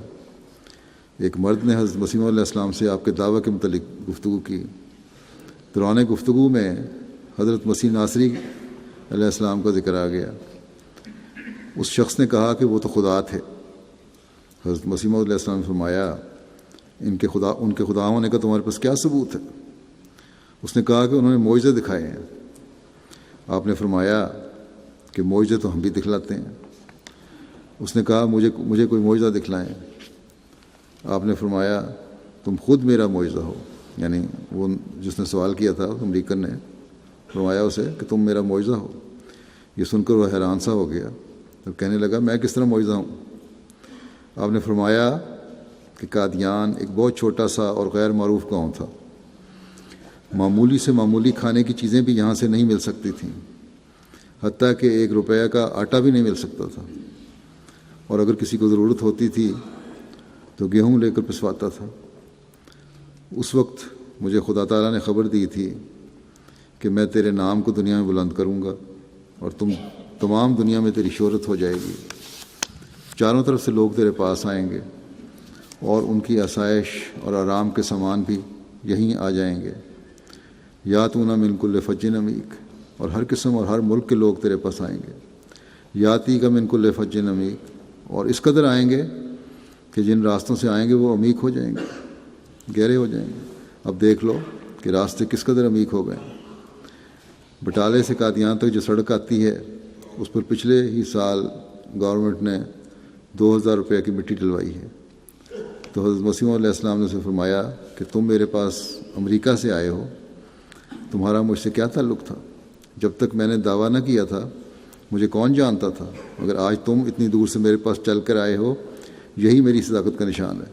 ایک مرد نے حضرت مسیح موعود علیہ السلام سے آپ کے دعوے کے متعلق گفتگو کی۔ دوران گفتگو میں حضرت مسیح ناصری علیہ السلام کا ذکر آ گیا۔ اس شخص نے کہا کہ وہ تو خدا تھے۔ حضرت مسیح موعود علیہ السلام نے فرمایا ان کے خدا ہونے کا تمہارے پاس کیا ثبوت ہے؟ اس نے کہا کہ انہوں نے معجزے دکھائے ہیں۔ آپ نے فرمایا کہ معجزے تو ہم بھی دکھلاتے ہیں۔ اس نے کہا مجھے کوئی معجزہ دکھلائیں۔ آپ نے فرمایا تم خود میرا معجزہ ہو، یعنی وہ جس نے سوال کیا تھا امریکن نے فرمایا اسے کہ تم میرا معجزہ ہو۔ یہ سن کر وہ حیران سا ہو گیا اور کہنے لگا میں کس طرح معجزہ ہوں؟ آپ نے فرمایا کہ قادیان ایک بہت چھوٹا سا اور غیر معروف گاؤں تھا۔ معمولی سے معمولی کھانے کی چیزیں بھی یہاں سے نہیں مل سکتی تھیں، حتیٰ کہ 1 روپیہ کا آٹا بھی نہیں مل سکتا تھا، اور اگر کسی کو ضرورت ہوتی تھی تو گیہوں لے کر پسواتا تھا۔ اس وقت مجھے خدا تعالیٰ نے خبر دی تھی کہ میں تیرے نام کو دنیا میں بلند کروں گا اور تمام دنیا میں تیری شہرت ہو جائے گی۔ چاروں طرف سے لوگ تیرے پاس آئیں گے اور ان کی آسائش اور آرام کے سامان بھی یہیں آ جائیں گے۔ یا تو نہ من کل فج عمیق، اور ہر قسم اور ہر ملک کے لوگ تیرے پاس آئیں گے۔ یاتی کا من کل فج عمیق، اور اس قدر آئیں گے کہ جن راستوں سے آئیں گے وہ عمیق ہو جائیں گے، گہرے ہو جائیں گے۔ اب دیکھ لو کہ راستے کس قدر عمیق ہو گئے۔ بٹالے سے قادیان تک جو سڑک آتی ہے اس پر پچھلے ہی سال گورنمنٹ نے 2000 روپے کی مٹی ڈلوائی ہے۔ تو حضرت مسیح علیہ السلام نے اسے فرمایا کہ تم میرے پاس امریکہ سے آئے ہو، تمہارا مجھ سے کیا تعلق تھا؟ جب تک میں نے دعویٰ نہ کیا تھا مجھے کون جانتا تھا، مگر آج تم اتنی دور سے میرے پاس چل کر آئے ہو، یہی میری صداقت کا نشان ہے۔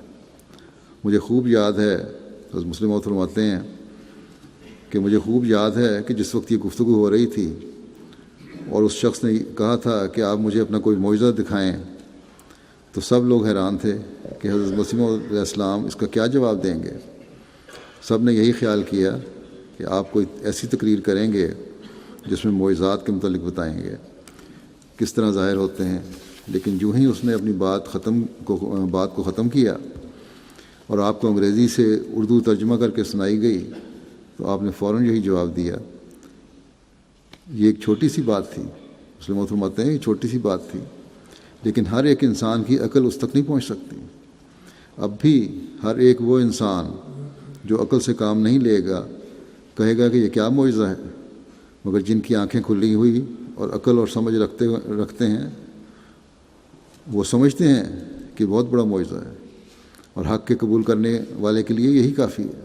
مجھے خوب یاد ہے، حضرت مسلم موعود فرماتے ہیں کہ مجھے خوب یاد ہے کہ جس وقت یہ گفتگو ہو رہی تھی اور اس شخص نے کہا تھا کہ آپ مجھے اپنا کوئی معجزہ دکھائیں، تو سب لوگ حیران تھے کہ حضرت مسیح موعود علیہ السلام اس کا کیا جواب دیں گے۔ سب نے یہی خیال کیا کہ آپ کوئی ایسی تقریر کریں گے جس میں معجزات کے متعلق بتائیں گے کس طرح ظاہر ہوتے ہیں، لیکن جو ہی اس نے اپنی بات کو ختم کیا اور آپ کو انگریزی سے اردو ترجمہ کر کے سنائی گئی تو آپ نے فوراً یہی جواب دیا۔ یہ ایک چھوٹی سی بات تھی، مسلم موعود فرماتے ہیں یہ چھوٹی سی بات تھی، لیکن ہر ایک انسان کی عقل اس تک نہیں پہنچ سکتی۔ اب بھی ہر ایک وہ انسان جو عقل سے کام نہیں لے گا کہے گا کہ یہ کیا معجزہ ہے، مگر جن کی آنکھیں کھلی ہوئی اور عقل اور سمجھ رکھتے ہیں وہ سمجھتے ہیں کہ بہت بڑا معجزہ ہے، اور حق کے قبول کرنے والے کے لیے یہی کافی ہے۔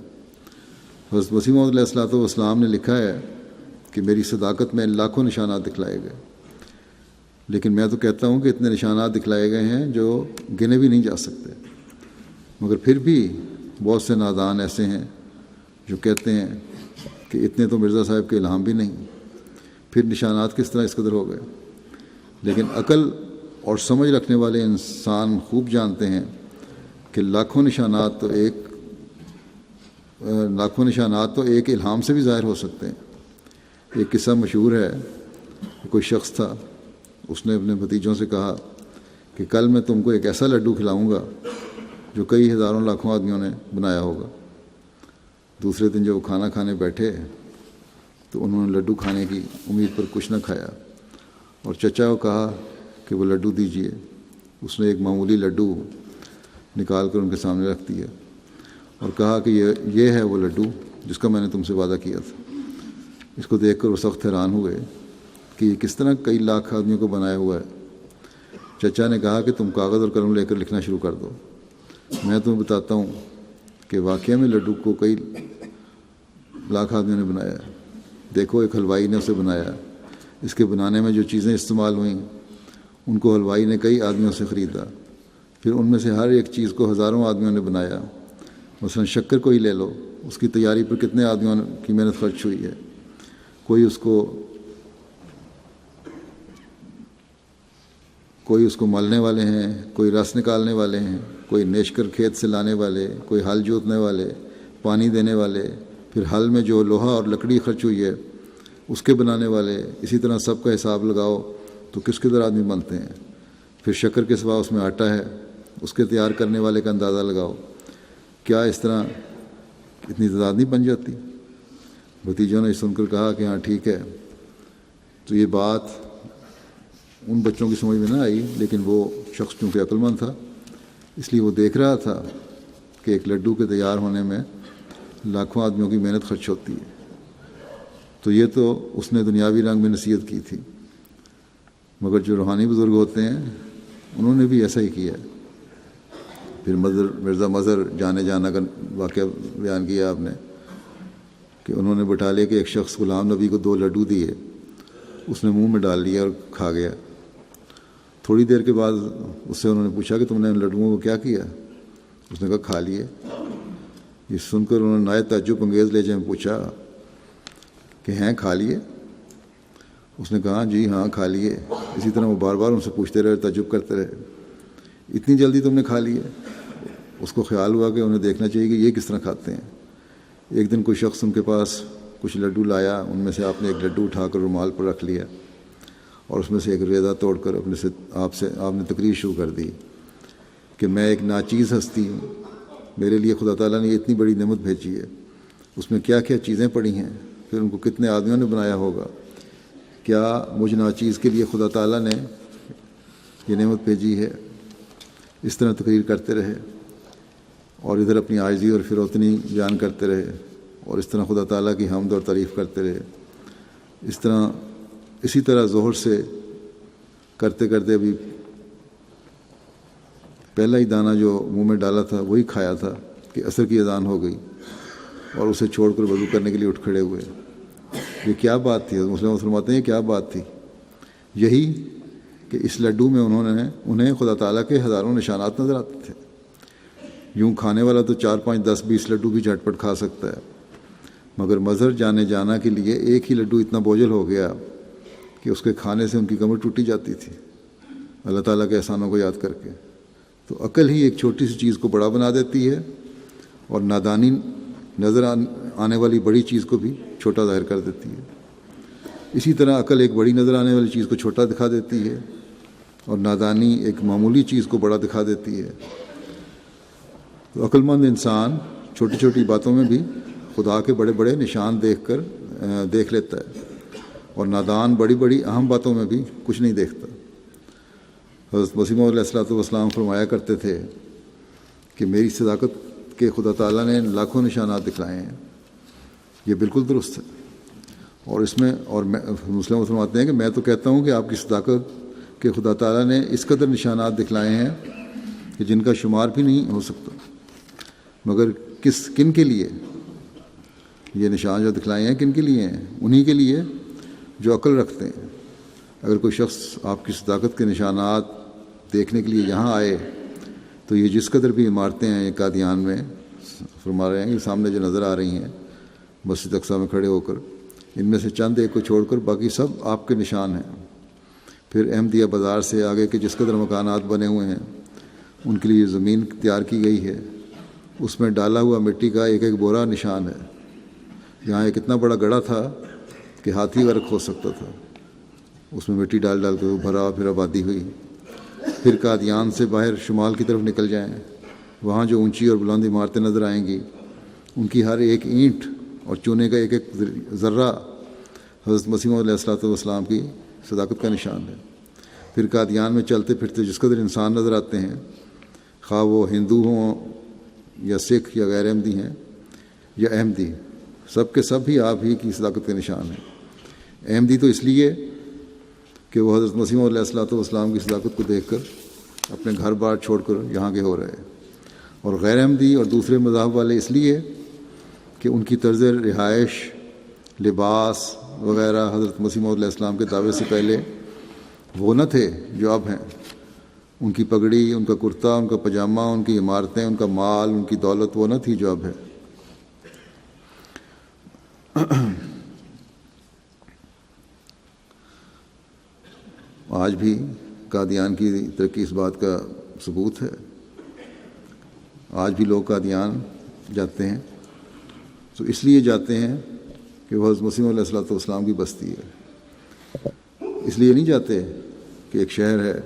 حضرت مسیح موعود علیہ السلام نے لکھا ہے کہ میری صداقت میں لاکھوں نشانات دکھلائے گئے، لیکن میں تو کہتا ہوں کہ اتنے نشانات دکھلائے گئے ہیں جو گنے بھی نہیں جا سکتے، مگر پھر بھی بہت سے نادان ایسے ہیں جو کہتے ہیں کہ اتنے تو مرزا صاحب کے الہام بھی نہیں، پھر نشانات کس طرح اس قدر ہو گئے۔ لیکن عقل اور سمجھ رکھنے والے انسان خوب جانتے ہیں کہ لاکھوں نشانات تو ایک الہام سے بھی ظاہر ہو سکتے ہیں۔ ایک قصہ مشہور ہے کہ کوئی شخص تھا، اس نے اپنے بھتیجوں سے کہا کہ کل میں تم کو ایک ایسا لڈو کھلاؤں گا جو کئی ہزاروں لاکھوں آدمیوں نے بنایا ہوگا۔ دوسرے دن جب وہ کھانا کھانے بیٹھے تو انہوں نے لڈو کھانے کی امید پر کچھ نہ کھایا، اور چچا کو کہا کہ وہ لڈو دیجئے۔ اس نے ایک معمولی لڈو نکال کر ان کے سامنے رکھ دیا۔ اور کہا کہ یہ ہے وہ لڈو جس کا میں نے تم سے وعدہ کیا تھا۔ اس کو دیکھ کر وہ سخت حیران ہوئے کہ یہ کس طرح کئی لاکھ آدمیوں کو بنایا ہوا ہے۔ چچا نے کہا کہ تم کاغذ اور قلم لے کر لکھنا شروع کر دو، میں تمہیں بتاتا ہوں کہ واقعہ میں لڈو کو کئی لاکھ آدمیوں نے بنایا ہے۔ دیکھو ایک حلوائی نے اسے بنایا، اس کے بنانے میں جو چیزیں استعمال ہوئیں ان کو حلوائی نے کئی آدمیوں سے خریدا، پھر ان میں سے ہر ایک چیز کو ہزاروں آدمیوں نے بنایا۔ مثلا شکر کو ہی لے لو، اس کی تیاری پر کتنے آدمیوں کی محنت خرچ ہوئی ہے۔ کوئی اس کو ملنے والے ہیں، کوئی رس نکالنے والے ہیں، کوئی نیشکر کھیت سے لانے والے، کوئی ہل جوتنے والے، پانی دینے والے، پھر ہل میں جو لوہا اور لکڑی خرچ ہوئی ہے اس کے بنانے والے۔ اسی طرح سب کا حساب لگاؤ تو کس قدر آدمی بنتے ہیں۔ پھر شکر کے سوا اس میں آٹا ہے، اس کے تیار کرنے والے کا اندازہ لگاؤ، کیا اس طرح اتنی تعداد نہیں بن جاتی؟ بھتیجوں نے سن کر کہا کہ ہاں ٹھیک ہے۔ تو یہ بات ان بچوں کی سمجھ میں نہ آئی، لیکن وہ شخص چونکہ عقل مند تھا اس لیے وہ دیکھ رہا تھا کہ ایک لڈو کے تیار ہونے میں لاکھوں آدمیوں کی محنت خرچ ہوتی ہے۔ تو یہ تو اس نے دنیاوی رنگ میں نصیحت کی تھی، مگر جو روحانی بزرگ ہوتے ہیں انہوں نے بھی ایسا ہی کیا۔ پھر مرزا مظہر جانے جانا کا واقعہ بیان کیا آپ نے کہ انہوں نے بٹھا لیا کہ ایک شخص غلام نبی کو 2 لڈو دیے، اس نے منہ میں ڈال لیا اور کھا گیا۔ تھوڑی دیر کے بعد اس سے انہوں نے پوچھا کہ تم نے ان لڈوؤں کو کیا کیا؟ اس نے کہا کھا لیے۔ یہ سن کر انہوں نے نہایت تعجب انگیز لہجے میں پوچھا کہ ہیں کھا لیے؟ اس نے کہا جی ہاں کھا لیے۔ اسی طرح وہ بار بار ان سے پوچھتے رہے، تعجب کرتے رہے، اتنی جلدی تم نے کھا لیے؟ اس کو خیال ہوا کہ انہیں دیکھنا چاہیے کہ یہ کس طرح کھاتے ہیں۔ ایک دن کوئی شخص ان کے پاس کچھ لڈو لایا، ان میں سے آپ نے ایک لڈو اٹھا کر رومال پر رکھ لیا اور اس میں سے ایک ریزہ توڑ کر آپ نے تقریر شروع کر دی کہ میں ایک ناچیز ہستی ہوں، میرے لیے خدا تعالیٰ نے یہ اتنی بڑی نعمت بھیجی ہے، اس میں کیا کیا چیزیں پڑی ہیں، پھر ان کو کتنے آدمیوں نے بنایا ہوگا، کیا مجھ ناچیز کے لیے خدا تعالیٰ نے یہ نعمت بھیجی ہے۔ اس طرح تقریر کرتے رہے اور ادھر اپنی عاجزی اور فروتنی بیان کرتے رہے اور اس طرح خدا تعالیٰ کی حمد اور تعریف کرتے رہے۔ اسی طرح ظہر سے کرتے کرتے ابھی پہلا ہی دانہ جو منہ میں ڈالا تھا وہی کھایا تھا کہ عصر کی اذان ہو گئی اور اسے چھوڑ کر وضو کرنے کے لیے اٹھ کھڑے ہوئے۔ یہ کیا بات تھی؟ مسلم فرماتے ہیں یہ کیا بات تھی؟ یہی کہ اس لڈو میں انہیں خدا تعالیٰ کے ہزاروں نشانات نظر آتے تھے۔ یوں کھانے والا تو 4 5 10 20 لڈو بھی جھٹ پٹ کھا سکتا ہے، مگر مظہر جانا کے لیے ایک ہی لڈو اتنا بوجھل ہو گیا کہ اس کے کھانے سے ان کی کمر ٹوٹی جاتی تھی اللہ تعالیٰ کے احسانوں کو یاد کر کے۔ تو عقل ہی ایک چھوٹی سی چیز کو بڑا بنا دیتی ہے اور نادانی نظر آنے والی بڑی چیز کو بھی چھوٹا ظاہر کر دیتی ہے۔ اسی طرح عقل ایک بڑی نظر آنے والی چیز کو چھوٹا دکھا دیتی ہے اور نادانی ایک معمولی چیز کو بڑا دکھا دیتی ہے۔ تو عقل مند انسان چھوٹی چھوٹی باتوں میں بھی خدا کے بڑے بڑے نشان دیکھ لیتا ہے اور نادان بڑی بڑی اہم باتوں میں بھی کچھ نہیں دیکھتا۔ حضرت مسیح موعود علیہ الصلوۃ والسلام فرمایا کرتے تھے کہ میری صداقت کے خدا تعالیٰ نے لاکھوں نشانات دکھلائے ہیں۔ یہ بالکل درست ہے، اور اس میں مسلم فرماتے ہیں کہ میں تو کہتا ہوں کہ آپ کی صداقت کے خدا تعالیٰ نے اس قدر نشانات دکھلائے ہیں کہ جن کا شمار بھی نہیں ہو سکتا، مگر کن کے لیے یہ نشان جو دکھلائے ہیں؟ کن کے لیے ہیں؟ انہی کے لیے جو عقل رکھتے ہیں۔ اگر کوئی شخص آپ کی صداقت کے نشانات دیکھنے کے لیے یہاں آئے تو یہ جس قدر بھی عمارتیں ہیں قادیان میں فرما رہے ہیں کہ سامنے جو نظر آ رہی ہیں مسجد اقصیٰ میں کھڑے ہو کر، ان میں سے چند ایک کو چھوڑ کر باقی سب آپ کے نشان ہیں۔ پھر احمدیہ بازار سے آگے کے جس قدر مکانات بنے ہوئے ہیں ان کے لیے زمین تیار کی گئی ہے، اس میں ڈالا ہوا مٹی کا ایک ایک بورا نشان ہے۔ یہاں ایک اتنا بڑا گڑھا تھا کہ ہاتھی غرق ہو سکتا تھا، اس میں مٹی ڈال ڈال کے بھرا، پھر آبادی ہوئی۔ پھر قادیان سے باہر شمال کی طرف نکل جائیں، وہاں جو اونچی اور بلند عمارتیں نظر آئیں گی ان کی ہر ایک اینٹ اور چونے کا ایک ایک ذرہ حضرت مسیح موعود علیہ الصلوۃ والسلام کی صداقت کا نشان ہے۔ پھر قادیان میں چلتے پھرتے جس قدر انسان نظر آتے ہیں، خواہ وہ ہندو ہوں یا سکھ یا غیر احمدی ہیں یا احمدی، سب کے سب ہی آپ ہی کی صداقت کے نشان ہیں۔ احمدی تو اس لیے کہ وہ حضرت مسیح علیہ الصلوۃ والسلام کی صداقت کو دیکھ کر اپنے گھر بار چھوڑ کر یہاں کے ہو رہے ہیں، اور غیر احمدی اور دوسرے مذاہب والے اس لیے کہ ان کی طرز رہائش، لباس وغیرہ حضرت مسیح علیہ السلام کے دعوے سے پہلے وہ نہ تھے جو اب ہیں۔ ان کی پگڑی، ان کا کرتا، ان کا پاجامہ، ان کی عمارتیں، ان کا مال، ان کی دولت وہ نہ تھی جو اب ہے۔ آج بھی قادیان کی ترقی اس بات کا ثبوت ہے۔ آج بھی لوگ قادیان جاتے ہیں تو اس لیے جاتے ہیں کہ وہ حضرت مسیح علیہ الصلوۃ والسلام کی بستی ہے، اس لیے نہیں جاتے کہ ایک شہر ہے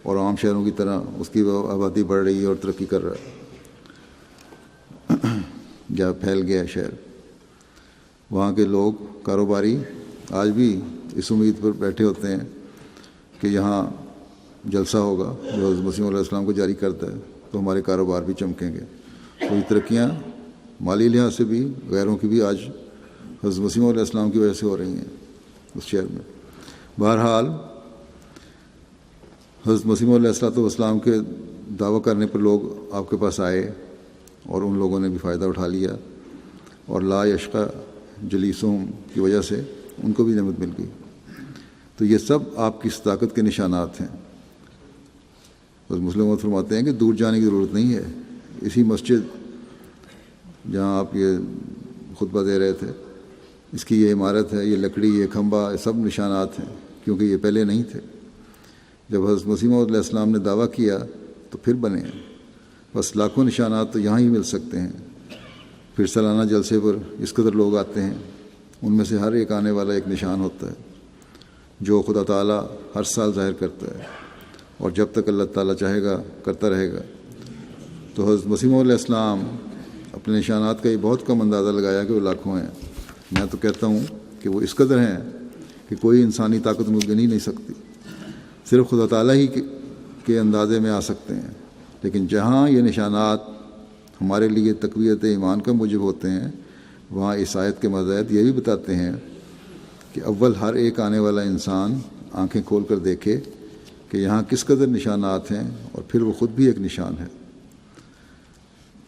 اور عام شہروں کی طرح اس کی آبادی بڑھ رہی ہے اور ترقی کر رہا ہے، جہاں پھیل گیا شہر۔ وہاں کے لوگ کاروباری آج بھی اس امید پر بیٹھے ہوتے ہیں کہ یہاں جلسہ ہوگا جو حضرت مسیح علیہ السلام کو جاری کرتا ہے تو ہمارے کاروبار بھی چمکیں گے۔ تو یہ ترقیاں مالی لحاظ سے بھی غیروں کی بھی آج حضرت مسیح علیہ السلام کی وجہ سے ہو رہی ہیں اس شہر میں۔ بہرحال حضرت مسیح علیہ السلام کے دعویٰ کرنے پر لوگ آپ کے پاس آئے اور ان لوگوں نے بھی فائدہ اٹھا لیا، اور لا یشقى جلیسہم کی وجہ سے ان کو بھی نعمت مل گئی۔ تو یہ سب آپ کی صداقت کے نشانات ہیں۔ حضرت مسلم فرماتے ہیں کہ دور جانے کی ضرورت نہیں ہے، اسی مسجد جہاں آپ یہ خطبہ دے رہے تھے، اس کی یہ عمارت ہے، یہ لکڑی، یہ کھمبا، یہ سب نشانات ہیں، کیونکہ یہ پہلے نہیں تھے۔ جب حضرت مسیح علیہ السلام نے دعویٰ کیا تو پھر بنے ہیں، بس لاکھوں نشانات تو یہاں ہی مل سکتے ہیں۔ پھر سالانہ جلسے پر اس قدر لوگ آتے ہیں، ان میں سے ہر ایک آنے والا ایک نشان ہوتا ہے جو خدا تعالیٰ ہر سال ظاہر کرتا ہے، اور جب تک اللہ تعالیٰ چاہے گا کرتا رہے گا۔ تو حضرت مسیح علیہ السلام اپنے نشانات کا یہ بہت کم اندازہ لگایا کہ وہ لاکھوں ہیں۔ میں تو کہتا ہوں کہ وہ اس قدر ہیں کہ کوئی انسانی طاقت ان کو گن ہی نہیں سکتی، صرف خدا تعالیٰ ہی کے اندازے میں آ سکتے ہیں۔ لیکن جہاں یہ نشانات ہمارے لیے تقویت ایمان کا موجب ہوتے ہیں، وہاں اس آیت کے مزید یہ بھی بتاتے ہیں کہ اول ہر ایک آنے والا انسان آنکھیں کھول کر دیکھے کہ یہاں کس قدر نشانات ہیں، اور پھر وہ خود بھی ایک نشان ہے۔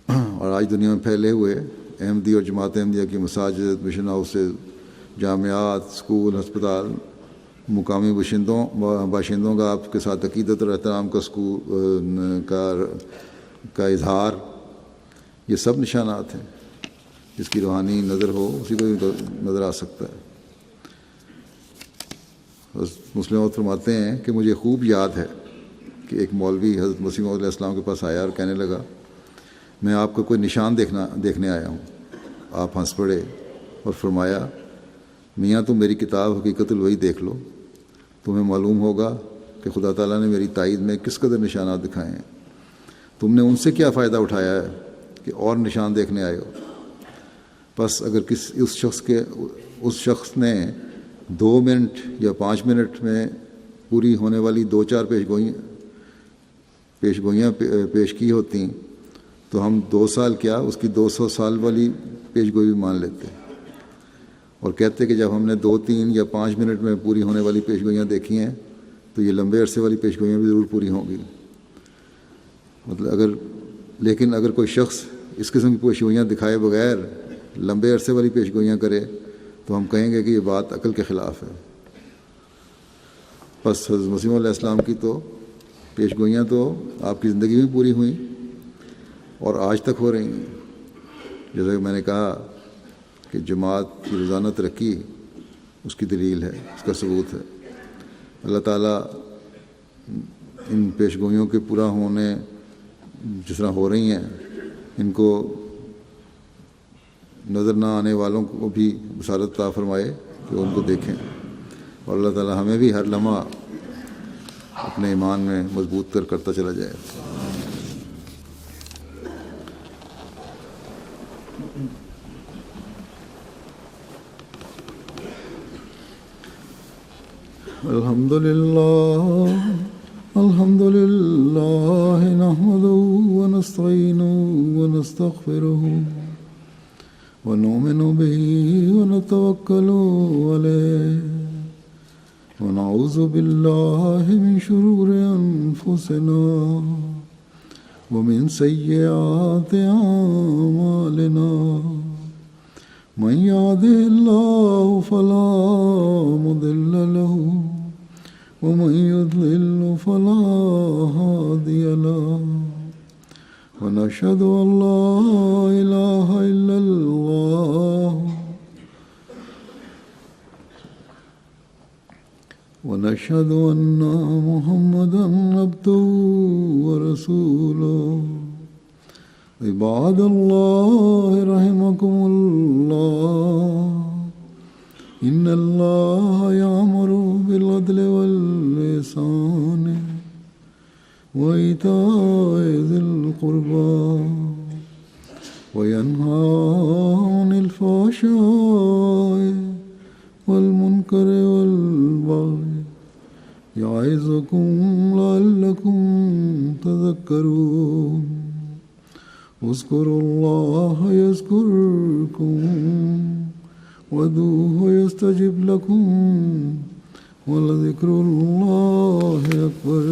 اور آج دنیا میں پھیلے ہوئے احمدی اور جماعت احمدیہ کی مساجد، مشن ہاؤسز، جامعات، اسکول، ہسپتال، مقامی باشندوں کا آپ کے ساتھ عقیدت اور احترام کا اظہار، یہ سب نشانات ہیں۔ جس کی روحانی نظر ہو اسی کو بھی نظر آ سکتا ہے۔ مسلم فرماتے ہیں کہ مجھے خوب یاد ہے کہ ایک مولوی حضرت مسیح علیہ السلام کے پاس آیا اور کہنے لگا، میں آپ کا کوئی نشان دیکھنے آیا ہوں۔ آپ ہنس پڑے اور فرمایا، میاں تم میری کتاب حقیقت الوحی دیکھ لو، تمہیں معلوم ہوگا کہ خدا تعالیٰ نے میری تائید میں کس قدر نشانات دکھائے ہیں۔ تم نے ان سے کیا فائدہ اٹھایا ہے کہ اور نشان دیکھنے آئے ہو؟ بس اگر اس شخص نے 2 منٹ یا 5 منٹ میں پوری ہونے والی 2-4 پیشگوئیاں پیش کی ہوتی تو ہم 2 سال کیا اس کی 200 سال والی پیشگوئی بھی مان لیتے، اور کہتے کہ جب ہم نے 2, 3 یا 5 منٹ میں پوری ہونے والی پیشگوئیاں دیکھی ہیں تو یہ لمبے عرصے والی پیشگوئیاں بھی ضرور پوری ہوں گی۔ لیکن اگر کوئی شخص اس قسم کی پیشگوئیاں دکھائے بغیر لمبے عرصے والی پیشگوئیاں کرے تو ہم کہیں گے کہ یہ بات عقل کے خلاف ہے۔ بس حضرت مسیح علیہ السلام کی تو پیشگوئیاں تو آپ کی زندگی میں پوری ہوئیں اور آج تک ہو رہی ہیں۔ جیسا کہ میں نے کہا کہ جماعت کی روزانہ ترقی اس کی دلیل ہے، اس کا ثبوت ہے۔ اللہ تعالیٰ ان پیشگوئیوں کے پورا ہونے جس طرح ہو رہی ہیں، ان کو نظر نہ آنے والوں کو بھی بصارت عطا فرمائے کہ ان کو دیکھیں، اور اللہ تعالیٰ ہمیں بھی ہر لمحہ اپنے ایمان میں مضبوط کرتا چلا جائے۔ الحمد للہ الحمد لله نحمده ونستعينه ونستغفره ونؤمن به ونتوكل عليه ونعوذ بالله من شرور أنفسنا ومن سيئات أعمالنا من يهده الله فلا مضل له ومن يضلل فلا هادي له ونشهد أن لا إله إلا الله ونشهد أن محمدا عبده ورسوله عباد الله رحمكم الله إن الله يأمر بالعدل والإحسان وإيتاء ذي القربى وينهى عن الفحشاء والمنكر والبغي يعظكم لعلكم تذكرون اذكروا الله يذكركم وادعوه يستجب لكم ولذكر الله أكبر.